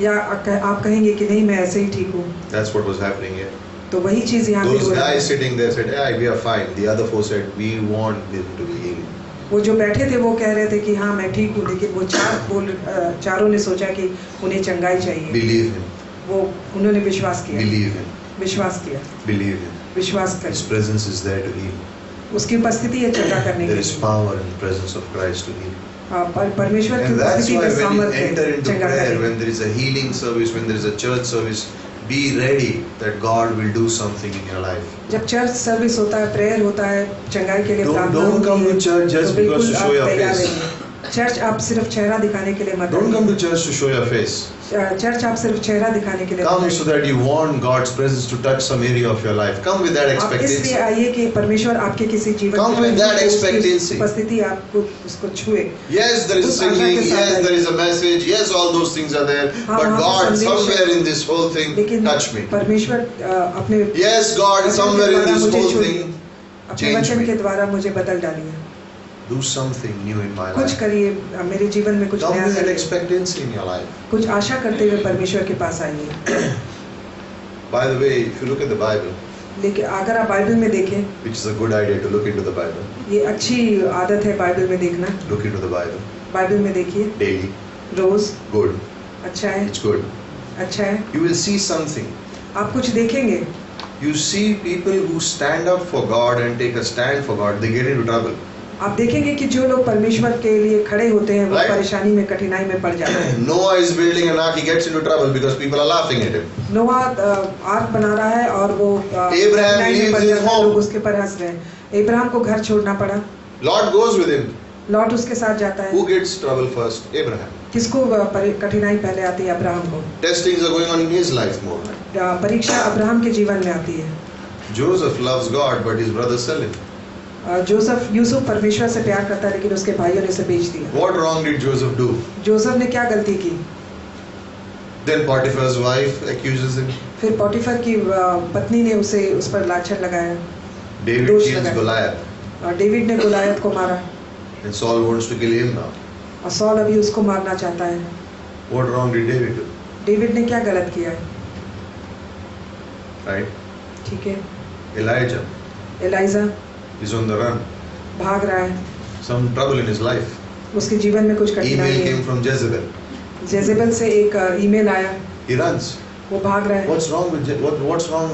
या आप कहेंगे कि नहीं, मैं ऐसे ही ठीक हूँ? That's what was happening here. तो वही चीज यहाँ पे Those हो रही guys है। sitting there said, yeah, we are fine. The other four said, we want Him to be healed. वो जो बैठे थे वो कह रहे थे कि हाँ मैं ठीक हूँ, लेकिन वो चारों ने सोचा कि उन्हें चंगाई चाहिए। Believe Him. वो उन्होंने विश्वास किया, Believe Him. विश्वास किया, Believe Him. विश्वास His कर, presence is there to heal. उसकी उपस्थिति है चंगा करने के There is लिए। power in the presence of Christ to heal. परमेश्वर की And that's उपस्थिति why में when you सामर्थ्य enter है into चंगा prayer, करने। when there is a healing service, when there is a church service, be ready that God will do something in your life. जब church service होता है, prayer होता है, चंगाई के लिए प्रार्थना Don't come होती है, to church just तो because to बिल्कुल show your आप तैयार face. रहिए। चर्च आप सिर्फ चेहरा दिखाने के लिए मत Don't come आइए। to church to show your face. Church आप सिर्फ चेहरा दिखाने के लिए मत Come आइए। so that you want God's presence to touch some area of your life. Come with that आप इसलिए expectancy. आइए कि परमेश्वर आपके किसी जीवन Come में with that expectancy. उपस्थिति आपको उसको छुए। Yes, there is उस आशा singing. के साथ Yes, आइए। there is a message. Yes, all those things are there. हाँ, But वहाँ पे God, संदेश है। somewhere in this whole thing, लेकिन touch me. परमेश्वर अपने Yes, God, somewhere in this whole thing, अपने change वचन me. के द्वारा मुझे बदल डालिए, Do something new in my कुछ life. करिए, मेरे जीवन में कुछ Come नया with an करिए, expectancy in your life. कुछ आशा करते हुए परमेश्वर के पास आइए। By the way, if you look at the Bible, लेकिन अगर आप बाइबल में देखें, which is a good idea to look into the Bible, ये अच्छी आदत है बाइबल में देखना। look into the Bible Bible में देखिए daily. रोज, Good. अच्छा है, It's good. अच्छा है। You will see something. आप कुछ देखेंगे, You see people who stand up for God and take a stand for God, they get into trouble. आप देखेंगे कि जो लोग परमेश्वर के लिए खड़े होते हैं वो Right. परेशानी में, कठिनाई में पड़ जाते हैं। Noah is building an ark, he gets into trouble because people are laughing at him. नोआ आर्क बना रहा है और वो Abraham कठिनाई में पड़ leaves his जाता है, home. लोग उसके पर हंस रहे हैं। इब्राहिम को घर छोड़ना पड़ा, Lot goes with him. Lot उसके साथ जाता है। Who gets trouble first? Abraham. किसको कठिनाई पहले आती है? अब्राहम को। Testings are going on in his life more. परीक्षा अब्राहम के जीवन में आती है। Joseph loves God, but his brothers sell him. Yusuf परमेश्वर से प्यार करता है लेकिन उसके भाइयों ने उसे बेच दिया। What wrong did Joseph do? Joseph ने क्या गलती की? Then Potiphar's wife accuses him. फिर पोटीफर की पत्नी ने उस पर लाछन लगाया। David दोष kills लगाया। Goliath. और डेविड ने गोलायत को मारा And Saul wants to kill him now. और सॉल अभी उसको मारना चाहता है। What wrong did David do? David ने क्या गलत किया है? Right? ठीक है, Elijah Elijah is on the run. भाग रहा है, Some trouble in his life. उसके जीवन में कुछ कठिनाई Email है। came from Jezebel. जेजेबेल से एक ईमेल आया, He runs. वो भाग रहा है। What's wrong with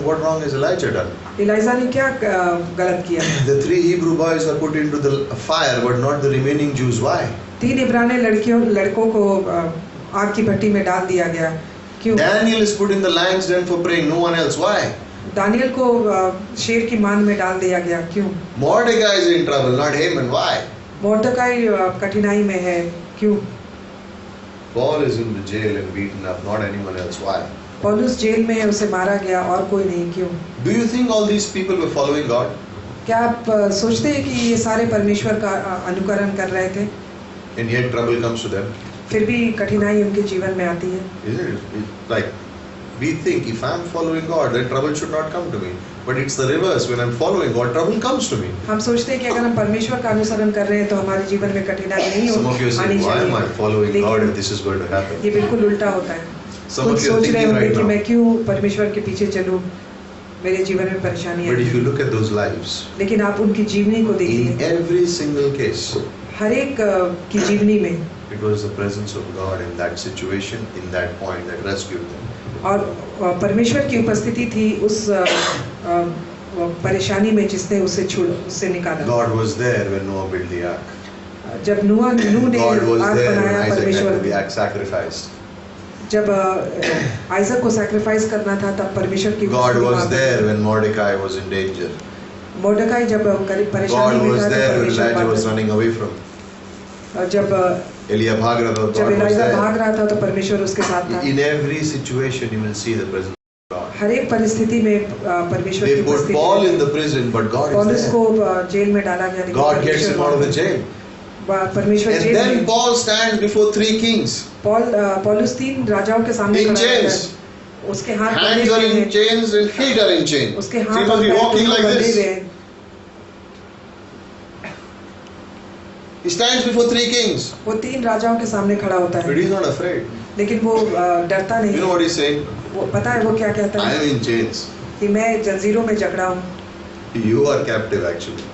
what wrong has Elijah done? Elijah ने क्या गलत किया? The 3 Hebrew boys are put into the fire, but not the remaining Jews. Why? 3 इब्रानी लड़कों को आग की भट्टी में डाल दिया गया, क्यों? Daniel is put in the lion's den for praying. No one else. Why? Daniyal को शेर की मान में डाल दिया गया, क्यों? Mordecai is in trouble, not Haman. Why? मोर्दकाई कठिनाई में है, क्यों? Paul is in the jail and beaten up, not anyone else. Why? पौलुस जेल में है, उसे मारा गया, और कोई नहीं, क्यों? Do you think all these people were following God? क्या आप सोचते हैं कि ये सारे परमेश्वर का अनुकरण कर रहे थे? And yet trouble comes to them. फिर भी कठिनाई उनके जीवन में आती है। Isn't it? It's like We think if I'm following God, then trouble should not come to me. But it's the reverse. When I'm following God, trouble comes to me. हम सोचते हैं कि अगर हम परमेश्वर का अनुसरण कर रहे हैं तो हमारे जीवन में कठिनाई नहीं Some of you say, आनी why am I चाहिए, following God लेकिन and this is going to happen? ये बिल्कुल उल्टा होता है। Some कुछ of you are सोच रहे thinking होंगे right कि now. मैं क्यों परमेश्वर के पीछे चलूं, मेरे जीवन में परेशानी But है। if you look at those lives, लेकिन आप उनकी जीवनी को in देखिए, every single case, हर एक की जीवनी में it was the presence of God in that situation, in that point, that rescued them. और परमेश्वर की उपस्थिति थी उस परेशानी में जिसने उससे निकाला। God was there when Noah built the ark. जब नूह ने God was आग there when बनाया, Isaac had to परमेश्वर be sacrificed. जब आइजक को सैक्रिफाइस करना था तब परमेश्वर की God उपस्थिति was वहाँ पे there थी। when Mordecai was in danger. मोर्दकाई जब करीब परेशानी God में was था तो there when परमेश्वर Elijah was pass running away from. था। जब Elijah भाग रहा था, जब God was एलाइजा there. भाग रहा था तो परमेश्वर उसके साथ था। In every situation, you will see the presence of God. हर एक परिस्थिति में परमेश्वर They की put उपस्थिति Paul है। in the prison, but God पौलुस is को there. जेल में डाला गया, लेकिन God gets him out of the jail. परमेश्वर And जेल then में Paul stands before 3 kings. पौलुस 3 राजाओं के सामने In खड़ा रहता chains. है। उसके हाथ बंधे Hands are हुए in हैं, chains and feet are in chains. उसके So he हाथ must और be पैर walking दोनों like बंधे हुए this. हैं। He stands before 3 kings. वो 3 राजाओं के सामने खड़ा होता But है, he's not afraid. लेकिन वो डरता You know नहीं। what he's saying? वो पता है वो क्या कहता I है am in chains. कि मैं जंजीरों में जकड़ा हूँ, You are captive actually.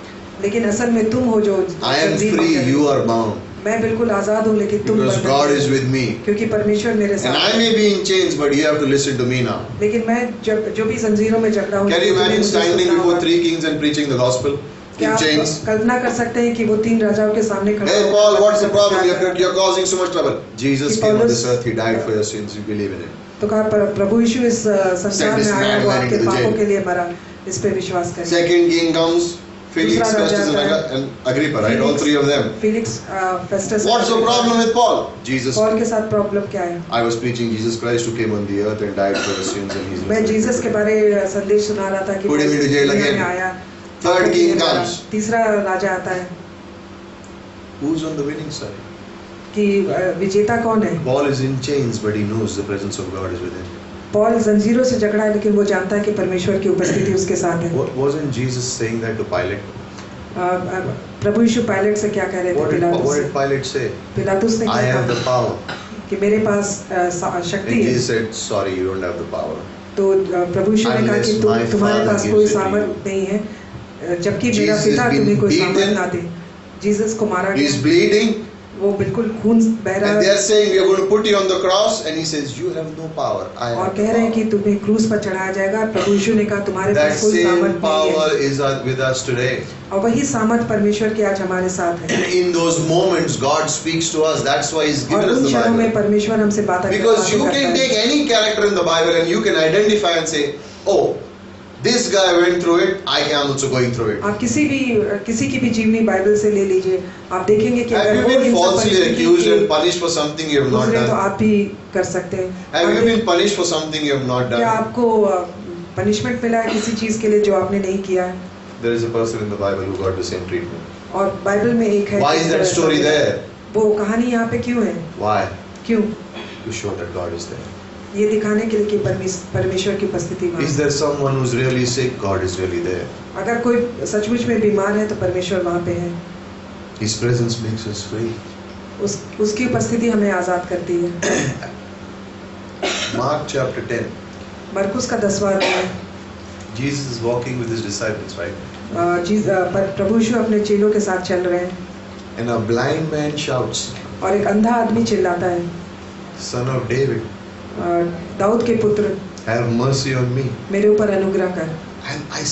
लेकिन असल में तुम हो जो I am जंजीर free, में you are bound. मैं बिल्कुल आजाद हूँ, लेकिन तुम Because बंधन God में is हो। with me. क्योंकि परमेश्वर मेरे And साथ I है। may be in chains, but you have to listen to me now. लेकिन मैं जब जो भी जंजीरों में जकड़ा हूँ, Can you तुम्हें imagine मुझे standing सुनना before होगा। 3 kings and preaching the gospel क्या in आप chains? कल्पना कर सकते हैं कि वो 3 राजाओं के सामने खड़ा Hey होकर Paul, what's the problem? क्या कर- You're causing so much trouble. Jesus कि came on पौलुस- this earth. He died for your sins. You believe in it. तो कहा प्रभु यीशु इस संसार this में आया, man वो went आपके into the पापों jail. के लिए मरा, इस पे विश्वास करें। Second king comes. Felix, दूसरा राजा Festus, and आता है। Agrippa, right? All Felix- 3 of them. Felix Festus What's the problem with Paul? Jesus. Paul के साथ प्रॉब्लम क्या है? I was preaching Jesus Christ who came on the earth and died for our sins and he's मैं Jesus के बारे संदेश सुना रहा था कि Put him into jail दुनिया again. में आया। Third king comes. तीसरा राजा आता है Who's on the winning side? कि विजेता कौन है? Paul is in chains, but he knows the presence of God is with him. Paul जंजीरों से जकड़ा है, लेकिन वो जानता है कि परमेश्वर की उपस्थिति उसके साथ है। Wasn't Jesus saying that to Pilate? प्रभु यीशु पायलट से क्या कह रहे थे? What did Pilate say? पिलातुस ने I क्या have the कहा power. कि मेरे पास And शक्ति है। Jesus said, sorry, you don't have the power. तो प्रभु यीशु ने कहा कि Unless my तुम्हारे Father पास gives कोई it to सामर्थ नहीं है, जबकि मेरा Jesus पिता has been तुम्हें कोई सामर्थ beaten. ना दे। जीसस को मारा He's गया, bleeding वो बिल्कुल खून बह रहा and they है, are saying, we are going to put you on the cross. And he says, you have no power. I और have कह रहे हैं कि power. तुम्हें क्रूस पर चढ़ाया जाएगा। प्रभु यीशु ने कहा तुम्हारे That पास कोई same सामर्थ नहीं power है, is with us today. और वही सामर्थ परमेश्वर की आज हमारे साथ है। In those moments, God speaks to us. That's why He's और given us उन the क्षणों में Bible. परमेश्वर हमसे Because you करता can है। take any character in the Bible and you can identify and say, oh, this guy went through it, I am also going through it. आप किसी की भी जीवनी बाइबल से ले लीजिए, आप देखेंगे कि Have अगर you वो been इन सब falsely परिस्थिति accused के and punished for something you have not गुजरे तो done? आप भी कर सकते हैं। Have you अगर- been punished for something you have not क्या done? आपको पनिशमेंट मिला है किसी चीज के लिए जो आपने नहीं किया है? There is a person in the Bible who got the same treatment. और बाइबल में एक है। Why is that story there? वो कहानी यहाँ पे क्यों है? Why? क्यों? To show that God is there. ये दिखाने के लिए कि परमेश्वर की उपस्थिति वहाँ Is है। there someone who's really sick? God is really there. अगर कोई सचमुच में बीमार है तो परमेश्वर वहाँ पे है। His presence makes us free. उसकी उपस्थिति हमें आजाद करती है। Mark chapter 10. मरकुस का 10वां अध्याय। Jesus is walking with his disciples, right? प्रभु यीशु अपने चेलों के साथ चल रहे हैं And a blind man shouts, और एक अंधा आदमी चिल्लाता है, Son of David, दाऊद के पुत्र, have mercy on me. मेरे ऊपर अनुग्रह कर। And I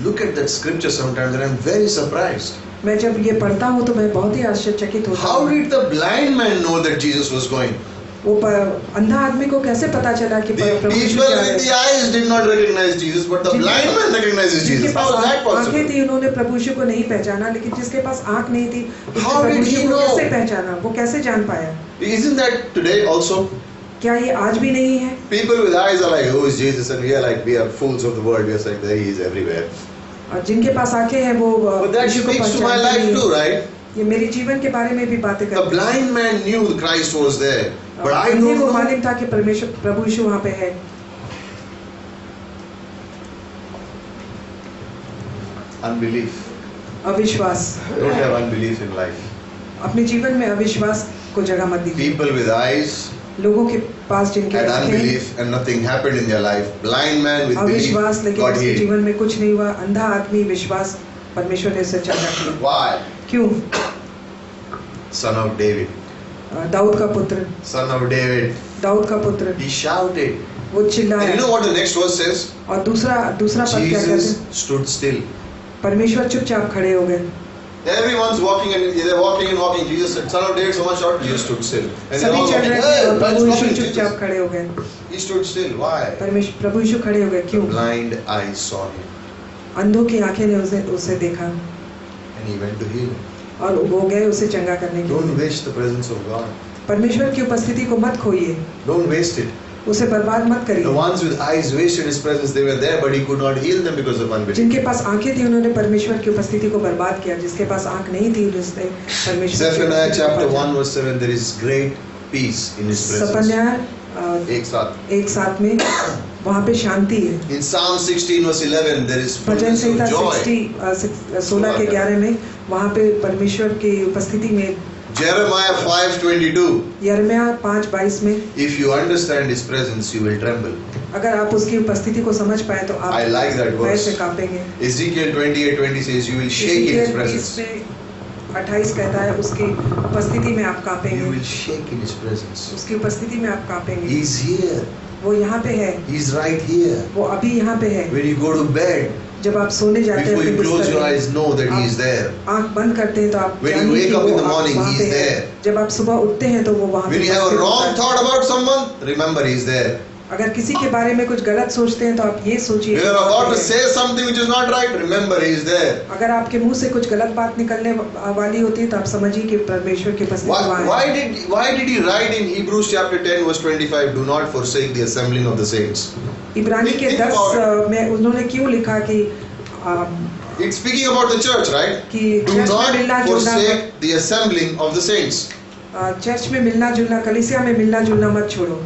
look at that scripture sometimes and I'm very surprised. मैं जब ये पढ़ता हूँ तो मैं बहुत ही आश्चर्यचकित होता How हूँ। did the blind man know that Jesus was going? वो अंधा आदमी को कैसे पता चला कि The प्रभु यीशु people जा रहे with the हैं? eyes did not recognize Jesus, but the blind man recognizes जिनके Jesus. Pass How is that आंखें possible? थी उन्होंने प्रभु यीशु को नहीं पहचाना, लेकिन जिसके पास आंख नहीं थी उसने How प्रभु did he यीशु को know? कैसे पहचाना? वो कैसे जान पाया? Isn't that today also? क्या ये आज भी नहीं है? People with eyes are like, who is Jesus? And we are like, we are fools of the world. We are saying that he is everywhere. और जिनके पास आंखें हैं वो But that यीशु को speaks to my पहचानते life नहीं too, हैं। right? ये मेरे जीवन के बारे में भी बातें The करते हैं। blind man knew Christ was there, but I उन्हें don't वो know. मालूम था कि प्रभु यीशु वहाँ पे है। Unbelief. अविश्वास, Don't have unbelief in life. अपने जीवन में अविश्वास को जगह मत दीजिए। People with eyes लोगों के पास जिनके had आंखें unbelief and nothing happened in their life. Blind man with अविश्वास, belief लेकिन got उसके healed. जीवन में कुछ नहीं हुआ। अंधा आदमी विश्वास, परमेश्वर ने उसे चंगा किया। Why? क्यों? Son of David. दाऊद का पुत्र, Son of David. दाऊद का पुत्र, He shouted. वो And चिल्लाया। you know what the next verse says? और दूसरा पद क्या कहते Jesus हैं? stood still. परमेश्वर चुपचाप खड़े हो गए। Everyone's walking and they're walking. Jesus said, "Son of David, someone shouted." Jesus stood still. And they're सभी all चल walking. रहे थे Hey, और man's प्रभु यीशु walking. चुपचाप Jesus. खड़े हो गए। He stood still. Why? प्रभु यीशु खड़े हो गए। The क्यों? blind eyes saw him, अंधों की आंखें ने उसे देखा and he went to heal him. और वो गए उसे चंगा करने के Don't लिए। waste the presence of God. परमेश्वर की उपस्थिति को मत खोइए, Don't waste it. उसे बर्बाद मत The करिए। ones with eyes wasted his presence. They were there, but he could not heal them because of unbelief. जिनके पास आंखें थी उन्होंने परमेश्वर की उपस्थिति को बर्बाद किया। जिसके पास आंख नहीं थी उसने परमेश्वर की Zephaniah उपस्थिति को chapter बर्बाद 1 verse 7. There is great peace in his किया। presence. सपन्या एक साथ. एक साथ में वहाँ पे शांति है। In Psalm 16 verse 11, there is bhajan fullness Samhita of joy. 16 के 11 में वहाँ पे परमेश्वर की उपस्थिति में। Jeremiah 5:22. यिर्मयाह 5:22 में If you understand his presence, you will tremble. अगर आप उसकी उपस्थिति को समझ पाए तो I like that आप verse. वैसे कांपेंगे। Ezekiel 28:20 says, you will shake in his इसीलिए presence. 28 कहता है उसकी उपस्थिति में आप You कांपेंगे। will shake in his presence. उसकी उपस्थिति में आप कांपेंगे। He's here. वो यहाँ पे है, He's right here. वो अभी यहाँ पे है। When you go to bed, जब आप सोने जाते हैं before you अपने close बिस्तर your में, eyes, know that he is there. आंख बंद करते हैं तो आप When you जानिए wake कि up in वो the आप morning, वहाँ he पे is है। there. जब आप सुबह उठते हैं तो वो वहाँ When पे you have a उपस्थित wrong होता है। thought about someone, remember he is there. अगर किसी के बारे में कुछ गलत सोचते हैं तो आप ये सोचिए When कि you are वहाँ about पे to है। say something which is not right, remember he is there. अगर आपके मुंह से कुछ गलत बात निकलने वाली होती है तो आप समझिए कि परमेश्वर की उपस्थिति वहाँ है। Why did he write in Hebrews chapter 10 verse 25, do not forsake the assembling of the saints? इब्रानी के Think 10 about में उन्होंने क्यों लिखा कि It's speaking about the church, right? कि Do चर्च में not मिलना जुलना forsake the assembling of the saints. Church में मिलना जुलना, कलीसिया में मिलना जुलना मत छोड़ो।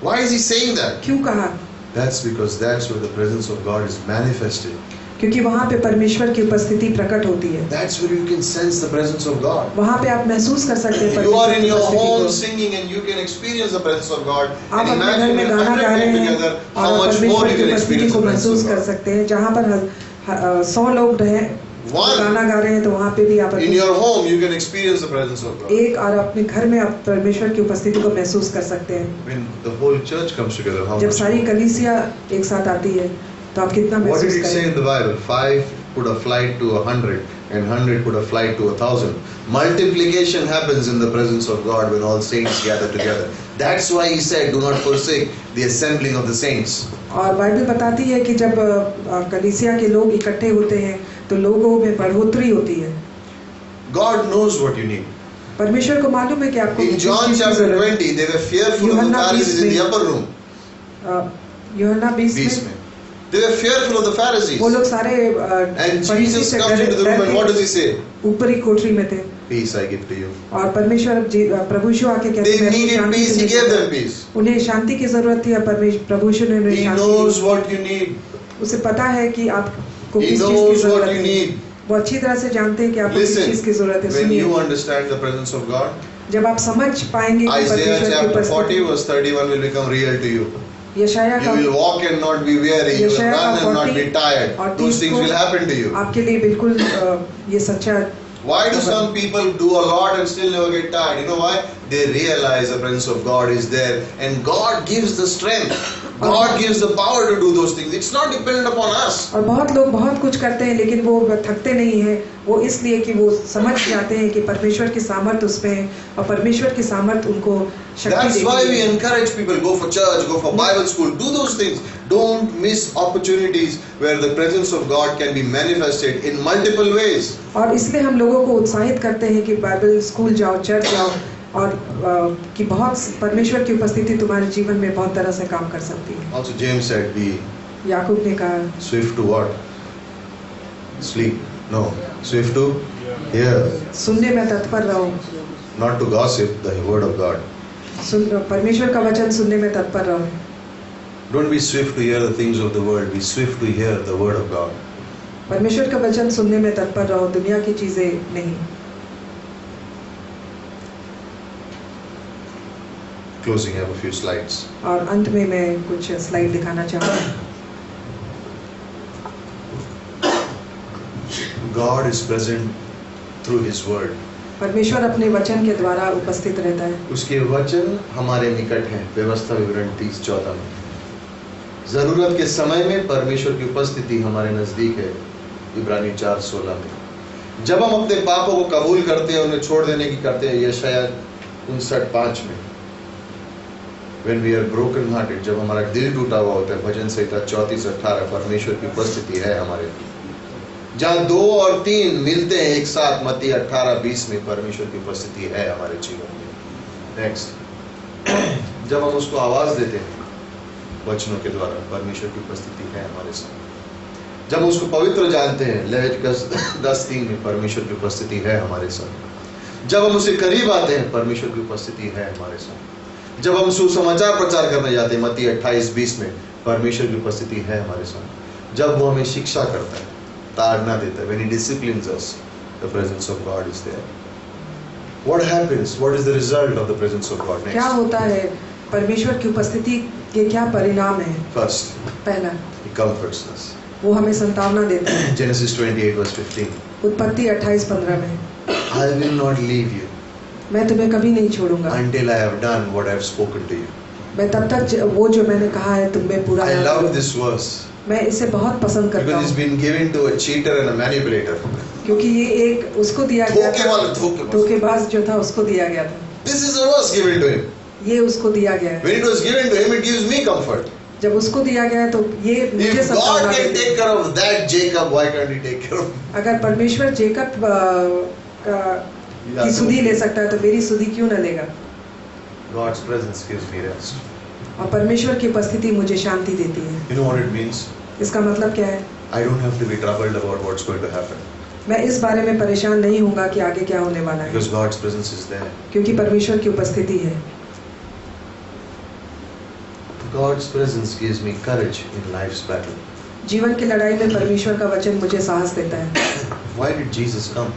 Why is he saying that? क्यों कहा? That's because that's where the presence of God is manifested. क्योंकि वहाँ पे परमेश्वर की उपस्थिति प्रकट होती है। That's where you can sense the presence of God. वहाँ पे आप महसूस कर सकते हैं You are परमेश्वर in की your उपस्थिति home को। singing and you can experience the presence of God. आप And अपने घर imagine में when गाना गा 100 रहे came हैं together, how और much more परमेश्वर you की can उपस्थिति experience को the presence महसूस of कर God. सकते हैं। जहाँ पर 100 लोग रहे One. गाना गा रहे हैं तो वहाँ पे भी आप In your home, you can experience the presence of God. एक और अपने घर में आप परमेश्वर की उपस्थिति को महसूस कर सकते हैं। When the whole church comes together, how जब much सारी कलीसिया एक साथ आती है तो आप कितना What did महसूस it say in करेंगे? the Bible? 5 put a flight to 100 and 100 put a flight to 1,000. Multiplication happens in the presence of God when all saints gather together. That's why he said, do not forsake the assembling of the saints. और Bible बताती है कि जब कलीसिया के लोग इकट्ठे होते हैं तो लोगों में बढ़ोतरी होती है। God knows what you need. परमेश्वर को मालूम है कि आपको In किस John चीज़ की chapter जरूरत है। 20, they were fearful of the यूहन्ना Pharisees in the 20 upper room. यूहन्ना 20 20 में में. They were fearful of the Pharisees. वो लोग सारे And फरीसी Jesus से comes into the room and what does he say? ऊपरी कोठरी में थे Peace I give to you. और परमेश्वर प्रभु यीशु आके कहते They हैं needed शांति peace, he तुम्हें gave देता them हूं। peace. उन्हें शांति की जरूरत थी और प्रभु यीशु ने उन्हें He Shanti knows the. what you need. उसे पता है कि आपको He किस चीज की knows what जरूरत you है। need. वो अच्छी तरह से जानते हैं कि आपको किस चीज की जरूरत है। Listen, when you सुनिए, understand the presence of God, जब आप समझ पाएंगे कि Isaiah परमेश्वर की chapter 40 उपस्थिति, verse 31 will become real to you. यशाया You का will walk and not be weary. You will यशाया run का and not 40 be tired. और Those 30 things को will happen to you. आपके लिए बिल्कुल ये सच्चा। Why do some people do a lot and still never get tired? You know why? They realize the presence of God is there and God gives the strength. God gives the power to do those things. It's not dependent upon us. और बहुत लोग बहुत कुछ करते हैं लेकिन वो थकते नहीं हैं। वो इसलिए कि वो समझ जाते हैं कि परमेश्वर की सामर्थ उसमें है और परमेश्वर की सामर्थ उनको शक्ति That's देती why we है। encourage people, go for church, go for Bible school, do those things. Don't miss opportunities where the presence of God can be manifested in multiple ways. और इसलिए हम लोगों को उत्साहित करते हैं कि बाइबल स्कूल जाओ, चर्च जाओ और कि बहुत परमेश्वर की उपस्थिति तुम्हारे जीवन में बहुत तरह से काम कर सकती है। Also James said, be याकूब ने कहा swift to what? Sleep. No. Swift to hear. सुनने में तत्पर रहो, Not to gossip, the word of God. परमेश्वर का वचन सुनने में तत्पर रहो। Don't be swift to hear the things of the world. Be swift to hear the word of God. परमेश्वर का वचन सुनने में तत्पर रहो, दुनिया की चीजें नहीं। Closing, I have a few slides. और अंत में मैं कुछ स्लाइड दिखाना चाहूँगा। God is present through His word. परमेश्वर अपने वचन के द्वारा उपस्थित रहता है। उसके वचन हमारे निकट हैं। व्यवस्था विवरण 30:14 में जरूरत के समय में परमेश्वर की उपस्थिति हमारे नजदीक है। इब्रानी 4:16 में जब हम अपने पापों को कबूल करते हैं, उन्हें छोड़ देने की करते हैं। यशायाह 59:5 में When we are broken hearted, जब हमारा दिल टूटा हुआ होता है। भजन संहिता 34:18 परमेश्वर की उपस्थिति है हमारे। जहाँ 2 और 3 मिलते हैं एक साथ, मत्ती 18:20 में परमेश्वर की उपस्थिति है हमारे जीवन में। नेक्स्ट, जब हम उसको आवाज देते हैं वचनों के द्वारा, परमेश्वर की उपस्थिति है हमारे साथ। जब हम उसको पवित्र जानते हैं, लेविटिकस 10:3 में परमेश्वर की उपस्थिति है हमारे साथ। जब हम उसे करीब आते हैं, परमेश्वर की उपस्थिति है हमारे साथ। जब हम सुसमाचार प्रचार करने जाते हैं, मत्ती 28:20 में परमेश्वर की उपस्थिति है हमारे साथ। जब वो हमें शिक्षा करता है, ताड़ना देता है, when he disciplines us, the presence of God is there. What happens? What is the result of the presence of God? Next. क्या होता है? परमेश्वर की उपस्थिति के क्या परिणाम है? First, पहला, he comforts us. वो हमें संतावना देता है। Genesis 28:15. उत्पत्ति 28:15 में I will not leave you मैं तुम्हें कभी नहीं छोड़ूंगा until I have done what I have spoken to you. मैं तब तक वो जो मैंने कहा है तुम में पूरा I ना love करूं। this verse मैं इसे बहुत पसंद करता because it's हूँ been given to a cheater and a manipulator. क्योंकि ये एक उसको दिया गया था, धोखेबाज जो था उसको दिया गया था। This is a verse given to him. ये उसको दिया गया है। When it was given to him, it gives me comfort. जब उसको दिया गया है तो ये मुझे If संतावना God can देती take है। care of that Jacob, why can't He take care of me? अगर परमेश्वर जेकब की सुधि ले सकता है तो मेरी सुधि क्यों न लेगा। God's presence gives me rest. और परमेश्वर की उपस्थिति मुझे शांति देती है। You know what it means? इसका मतलब क्या है? I don't have to be troubled about what's going to happen मैं इस बारे में परेशान नहीं होऊंगा कि आगे क्या होने वाला है, because God's presence is there. क्योंकि परमेश्वर की उपस्थिति है। God's presence gives me courage in life's battle. जीवन की लड़ाई में परमेश्वर का वचन मुझे साहस देता है। Why did Jesus come?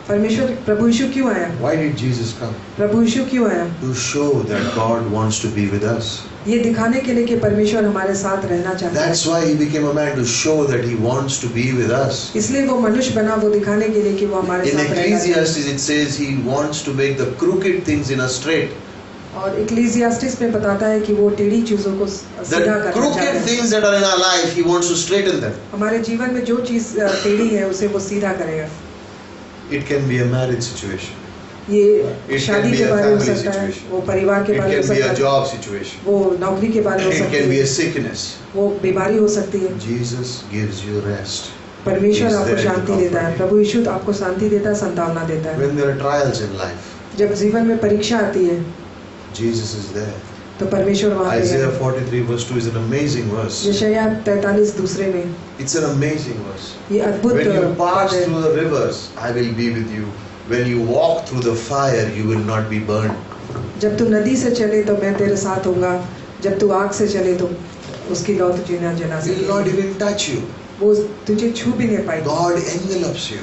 परमेश्वर प्रभु यीशु क्यों आया? Why did Jesus come? प्रभु यीशु क्यों आया? To show that God wants to be with us. ये दिखाने के लिए कि परमेश्वर हमारे साथ रहना चाहता है। That's why He became a man, to show that He wants to be with us. इसलिए वो मनुष्य बना, वो दिखाने के लिए कि वो हमारे In साथ रहना चाहता है। Ecclesiastes it says He wants to make the crooked things in us straight. और इक्लेसियास्टिस में बताता है कि वो टेढ़ी चीजों को The सीधा करना चाहता crooked है। things that are in our life, He wants to straighten them. हमारे जीवन में जो चीज टेढ़ी है उसे वो सीधा करेगा। It can be a marriage situation. ये शादी के बारे में हो सकता है, situation. वो परिवार के It बारे में हो can be सकता a है, job situation. वो नौकरी के बारे में हो It सकती can be है, a sickness. वो बीमारी हो सकती है। Jesus gives you rest. परमेश्वर He is आपको there to शांति comfort देता है, you. प्रभु यीशु आपको शांति देता है, संतावना देता है। When there are trials in life, जब जीवन में परीक्षा आती है Jesus is there. तो परमेश्वर वहाँ पे Isaiah है। 43:2 is an amazing verse. यशायाह 43 दूसरे में It's an amazing verse. ये अद्भुत When you बात pass है। through the rivers, I will be with you. When you walk through the fire, you will not be burned. जब तू नदी से चले तो मैं तेरे साथ होऊंगा, जब तू आग से चले तो उसकी लौ तुझे न जला He will not सकेगी, even touch you. वो तुझे छू भी नहीं पाएगी। God envelops you.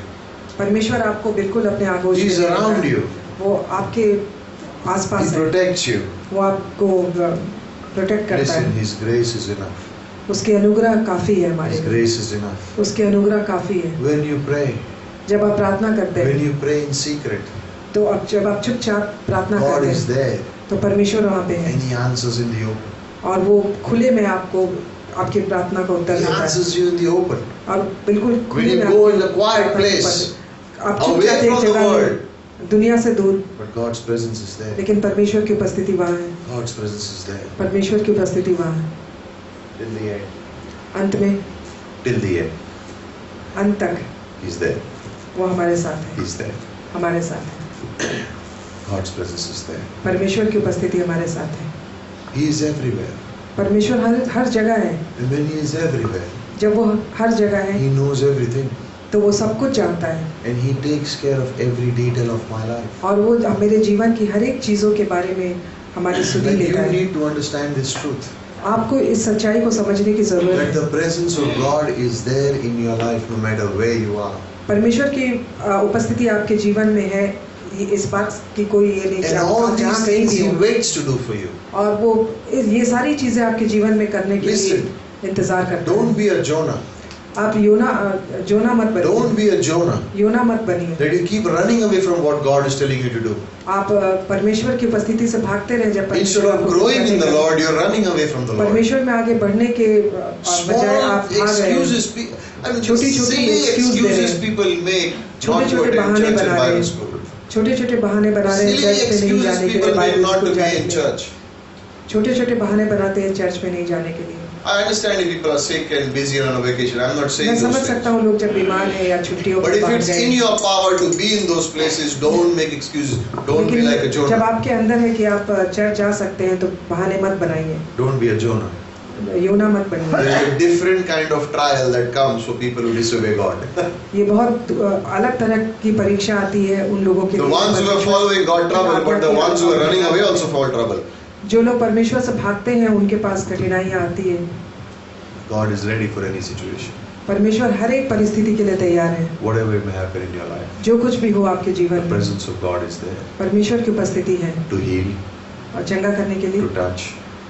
परमेश्वर आपको बिल्कुल अपने आगोश He में is लेता around है। you. वो आपके He आसपास है, protects you. वो आपको प्रोटेक्ट करता Listen, है। His grace is enough. उसके अनुग्रह काफी है हमारे His लिए, grace is enough. उसके अनुग्रह काफी है। When you pray, जब आप प्रार्थना करते when हैं you pray in secret, तो अब जब आप चुपचाप प्रार्थना God करते is हैं there तो परमेश्वर वहाँ पे है and He answers in the open. और वो खुले में आपको आपकी प्रार्थना का उत्तर He देता है answers you in the open. और बिल्कुल When खुले you में go आपकी in the quiet प्रार्थना का place, उत्तर- आप away चुपचाप एक from the जगह world, में दुनिया से दूर, but God's presence is there. लेकिन परमेश्वर की उपस्थिति वहाँ है, God's presence is there. परमेश्वर की उपस्थिति वहाँ है। Till the end. अंत में, Till the end. अंत तक He's there. वो हमारे साथ है, He's there. हमारे साथ है। God's presence is there. परमेश्वर की उपस्थिति हमारे साथ है। He is everywhere. परमेश्वर हर जगह है। And when He is everywhere, जब वो हर जगह है He knows everything. तो वो सब कुछ जानता है And He takes care of every detail of my life. और वो मेरे जीवन की हर एक चीजों के बारे में हमारी सुधि Like लेता you है। need to understand this truth. आपको इस सच्चाई को समझने की जरूरत That है। the presence of God is there in your life no matter where you are. परमेश्वर की उपस्थिति आपके जीवन में है, इस बात की कोई ये नहीं कि And आप all these जहाँ कहीं things भी He हो, waits to do for you. और वो ये सारी चीजें आपके जीवन में करने के लिए Listen. इंतजार करते Don't हैं। be a Jonah. आप जोना मत बनिए। Don't be a Jonah. योना मत बनिए। That you keep running away from what God is telling you to do. आप परमेश्वर की उपस्थिति से भागते रहे जब Instead परमेश्वर of आपको growing in करने the का- Lord, you're running away from the Lord. परमेश्वर में आगे बढ़ने के बजाय आप Small भाग रहे हैं। excuses, I mean, छोटी-छोटी silly excuse दे रहे excuses हैं। people make not to छोटे-छोटे attend बहाने church and बना रहे Bible हैं। school. छोटे-छोटे बहाने बना रहे हैं Silly चर्च में नहीं excuses जाने के लिए, people make Bible not to school be जाने in के लिए। church. छोटे-छोटे बहाने बनाते हैं चर्च में नहीं जाने के लिए। I understand if people are sick and busy and on a vacation. I'm not मैं saying समझ those सकता things. हूँ लोग जब बीमार हैं या छुट्टियों But पर if बाहर it's गए। in your power to be in those places, don't make excuses. Don't be like a लेकिन जब Jonah. आपके अंदर है कि आप चर्च जा सकते हैं तो बहाने मत बनाइए, Don't be a Jonah. योना मत बनिए। There is a different kind of trial that comes for people who disobey God. ये बहुत अलग तरह की परीक्षा आती है उन लोगों के The लिए। ones who are following God trouble, but the ones who are running away also fall trouble. जो लोग परमेश्वर से भागते हैं उनके पास कठिनाइयाँ आती है। God is ready for any situation. परमेश्वर हर एक परिस्थिति के लिए तैयार है। Whatever may happen in your life, जो कुछ भी हो आपके the जीवन में, presence of God is there परमेश्वर की उपस्थिति है to heal, और चंगा करने के to लिए, touch.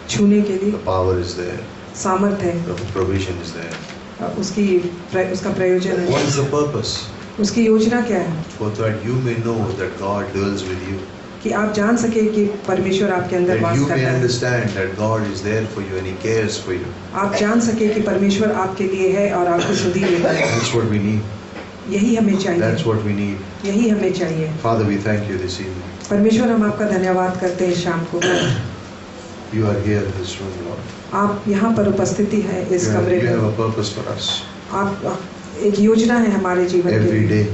छूने के लिए The power is there. सामर्थ है, The provision is there. उसका प्रयोजन है। What is the purpose? उसकी योजना क्या है? For that you may know that God dwells with you. कि आप जान सके कि परमेश्वर आपके अंदर That वास you may करता है। understand that God is there for you and He cares for you. आप जान सके कि परमेश्वर आपके लिए है और आपको सुधी लेता है। That's what we need. यही हमें चाहिए। That's what we need. यही हमें चाहिए। Father, we thank you this evening. परमेश्वर हम आपका धन्यवाद करते हैं शाम को। You are here in this room, Lord. आप यहाँ पर उपस्थिति है इस कमरे You have में। a purpose for us. आप एक योजना है हमारे जीवन के Every लिए। day,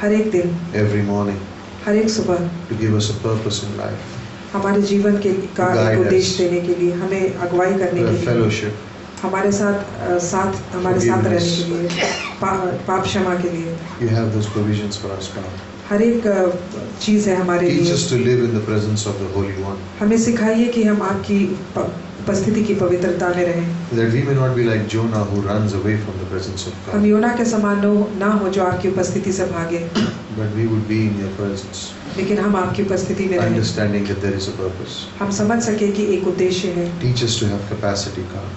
हर एक दिन, every morning, हर एक सुबह to give us a purpose in life. हमारे जीवन के का Guide एक उद्देश्य us. देने के लिए, हमें अगुवाई करने To के have लिए, fellowship. हमारे साथ रहने के लिए, पाप क्षमा के लिए। You have those provisions for us, God. हर एक चीज है हमारे Teach लिए। us to live in the presence of the Holy One. हमें सिखाइए कि हम आपकी उपस्थिति की पवित्रता में रहें। That we may not be like Jonah who runs away from the presence of हम God. योना के समान ना हो जो आपकी उपस्थिति से भागे, But we would be in your presence, लेकिन हम आपकी उपस्थिति में रहें। understanding that there is a purpose. हम समझ सके कि एक उद्देश्य है। Teach us to have capacity, God.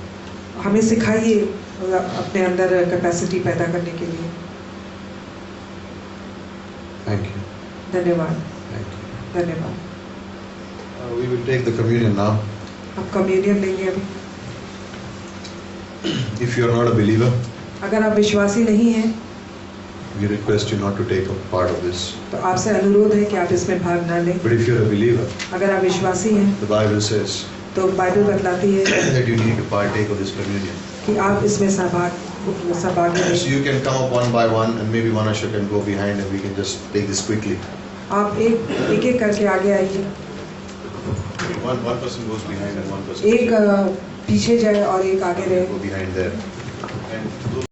हमें सिखाइए अपने अंदर कैपेसिटी पैदा करने के लिए। Thank you. धन्यवाद, Thank you. धन्यवाद। We will take the communion now. आप कम्युनियन लेंगे अभी। If you are not a believer, अगर आप विश्वासी नहीं हैं we request you not to take a part of this. तो आपसे अनुरोध है कि आप इसमें भाग ना लें। But if you are a believer, अगर आप विश्वासी हैं the Bible says तो बाइबल बतलाती है that you need to partake of this communion. कि आप इसमें सहभागी So हैं। you can come up one by one, and maybe one usher can go behind, and we can just take this quickly. आप एक करके आगे आइए। One person goes behind and one person एक पीछे जाए और एक आगे रहे। go behind there. And those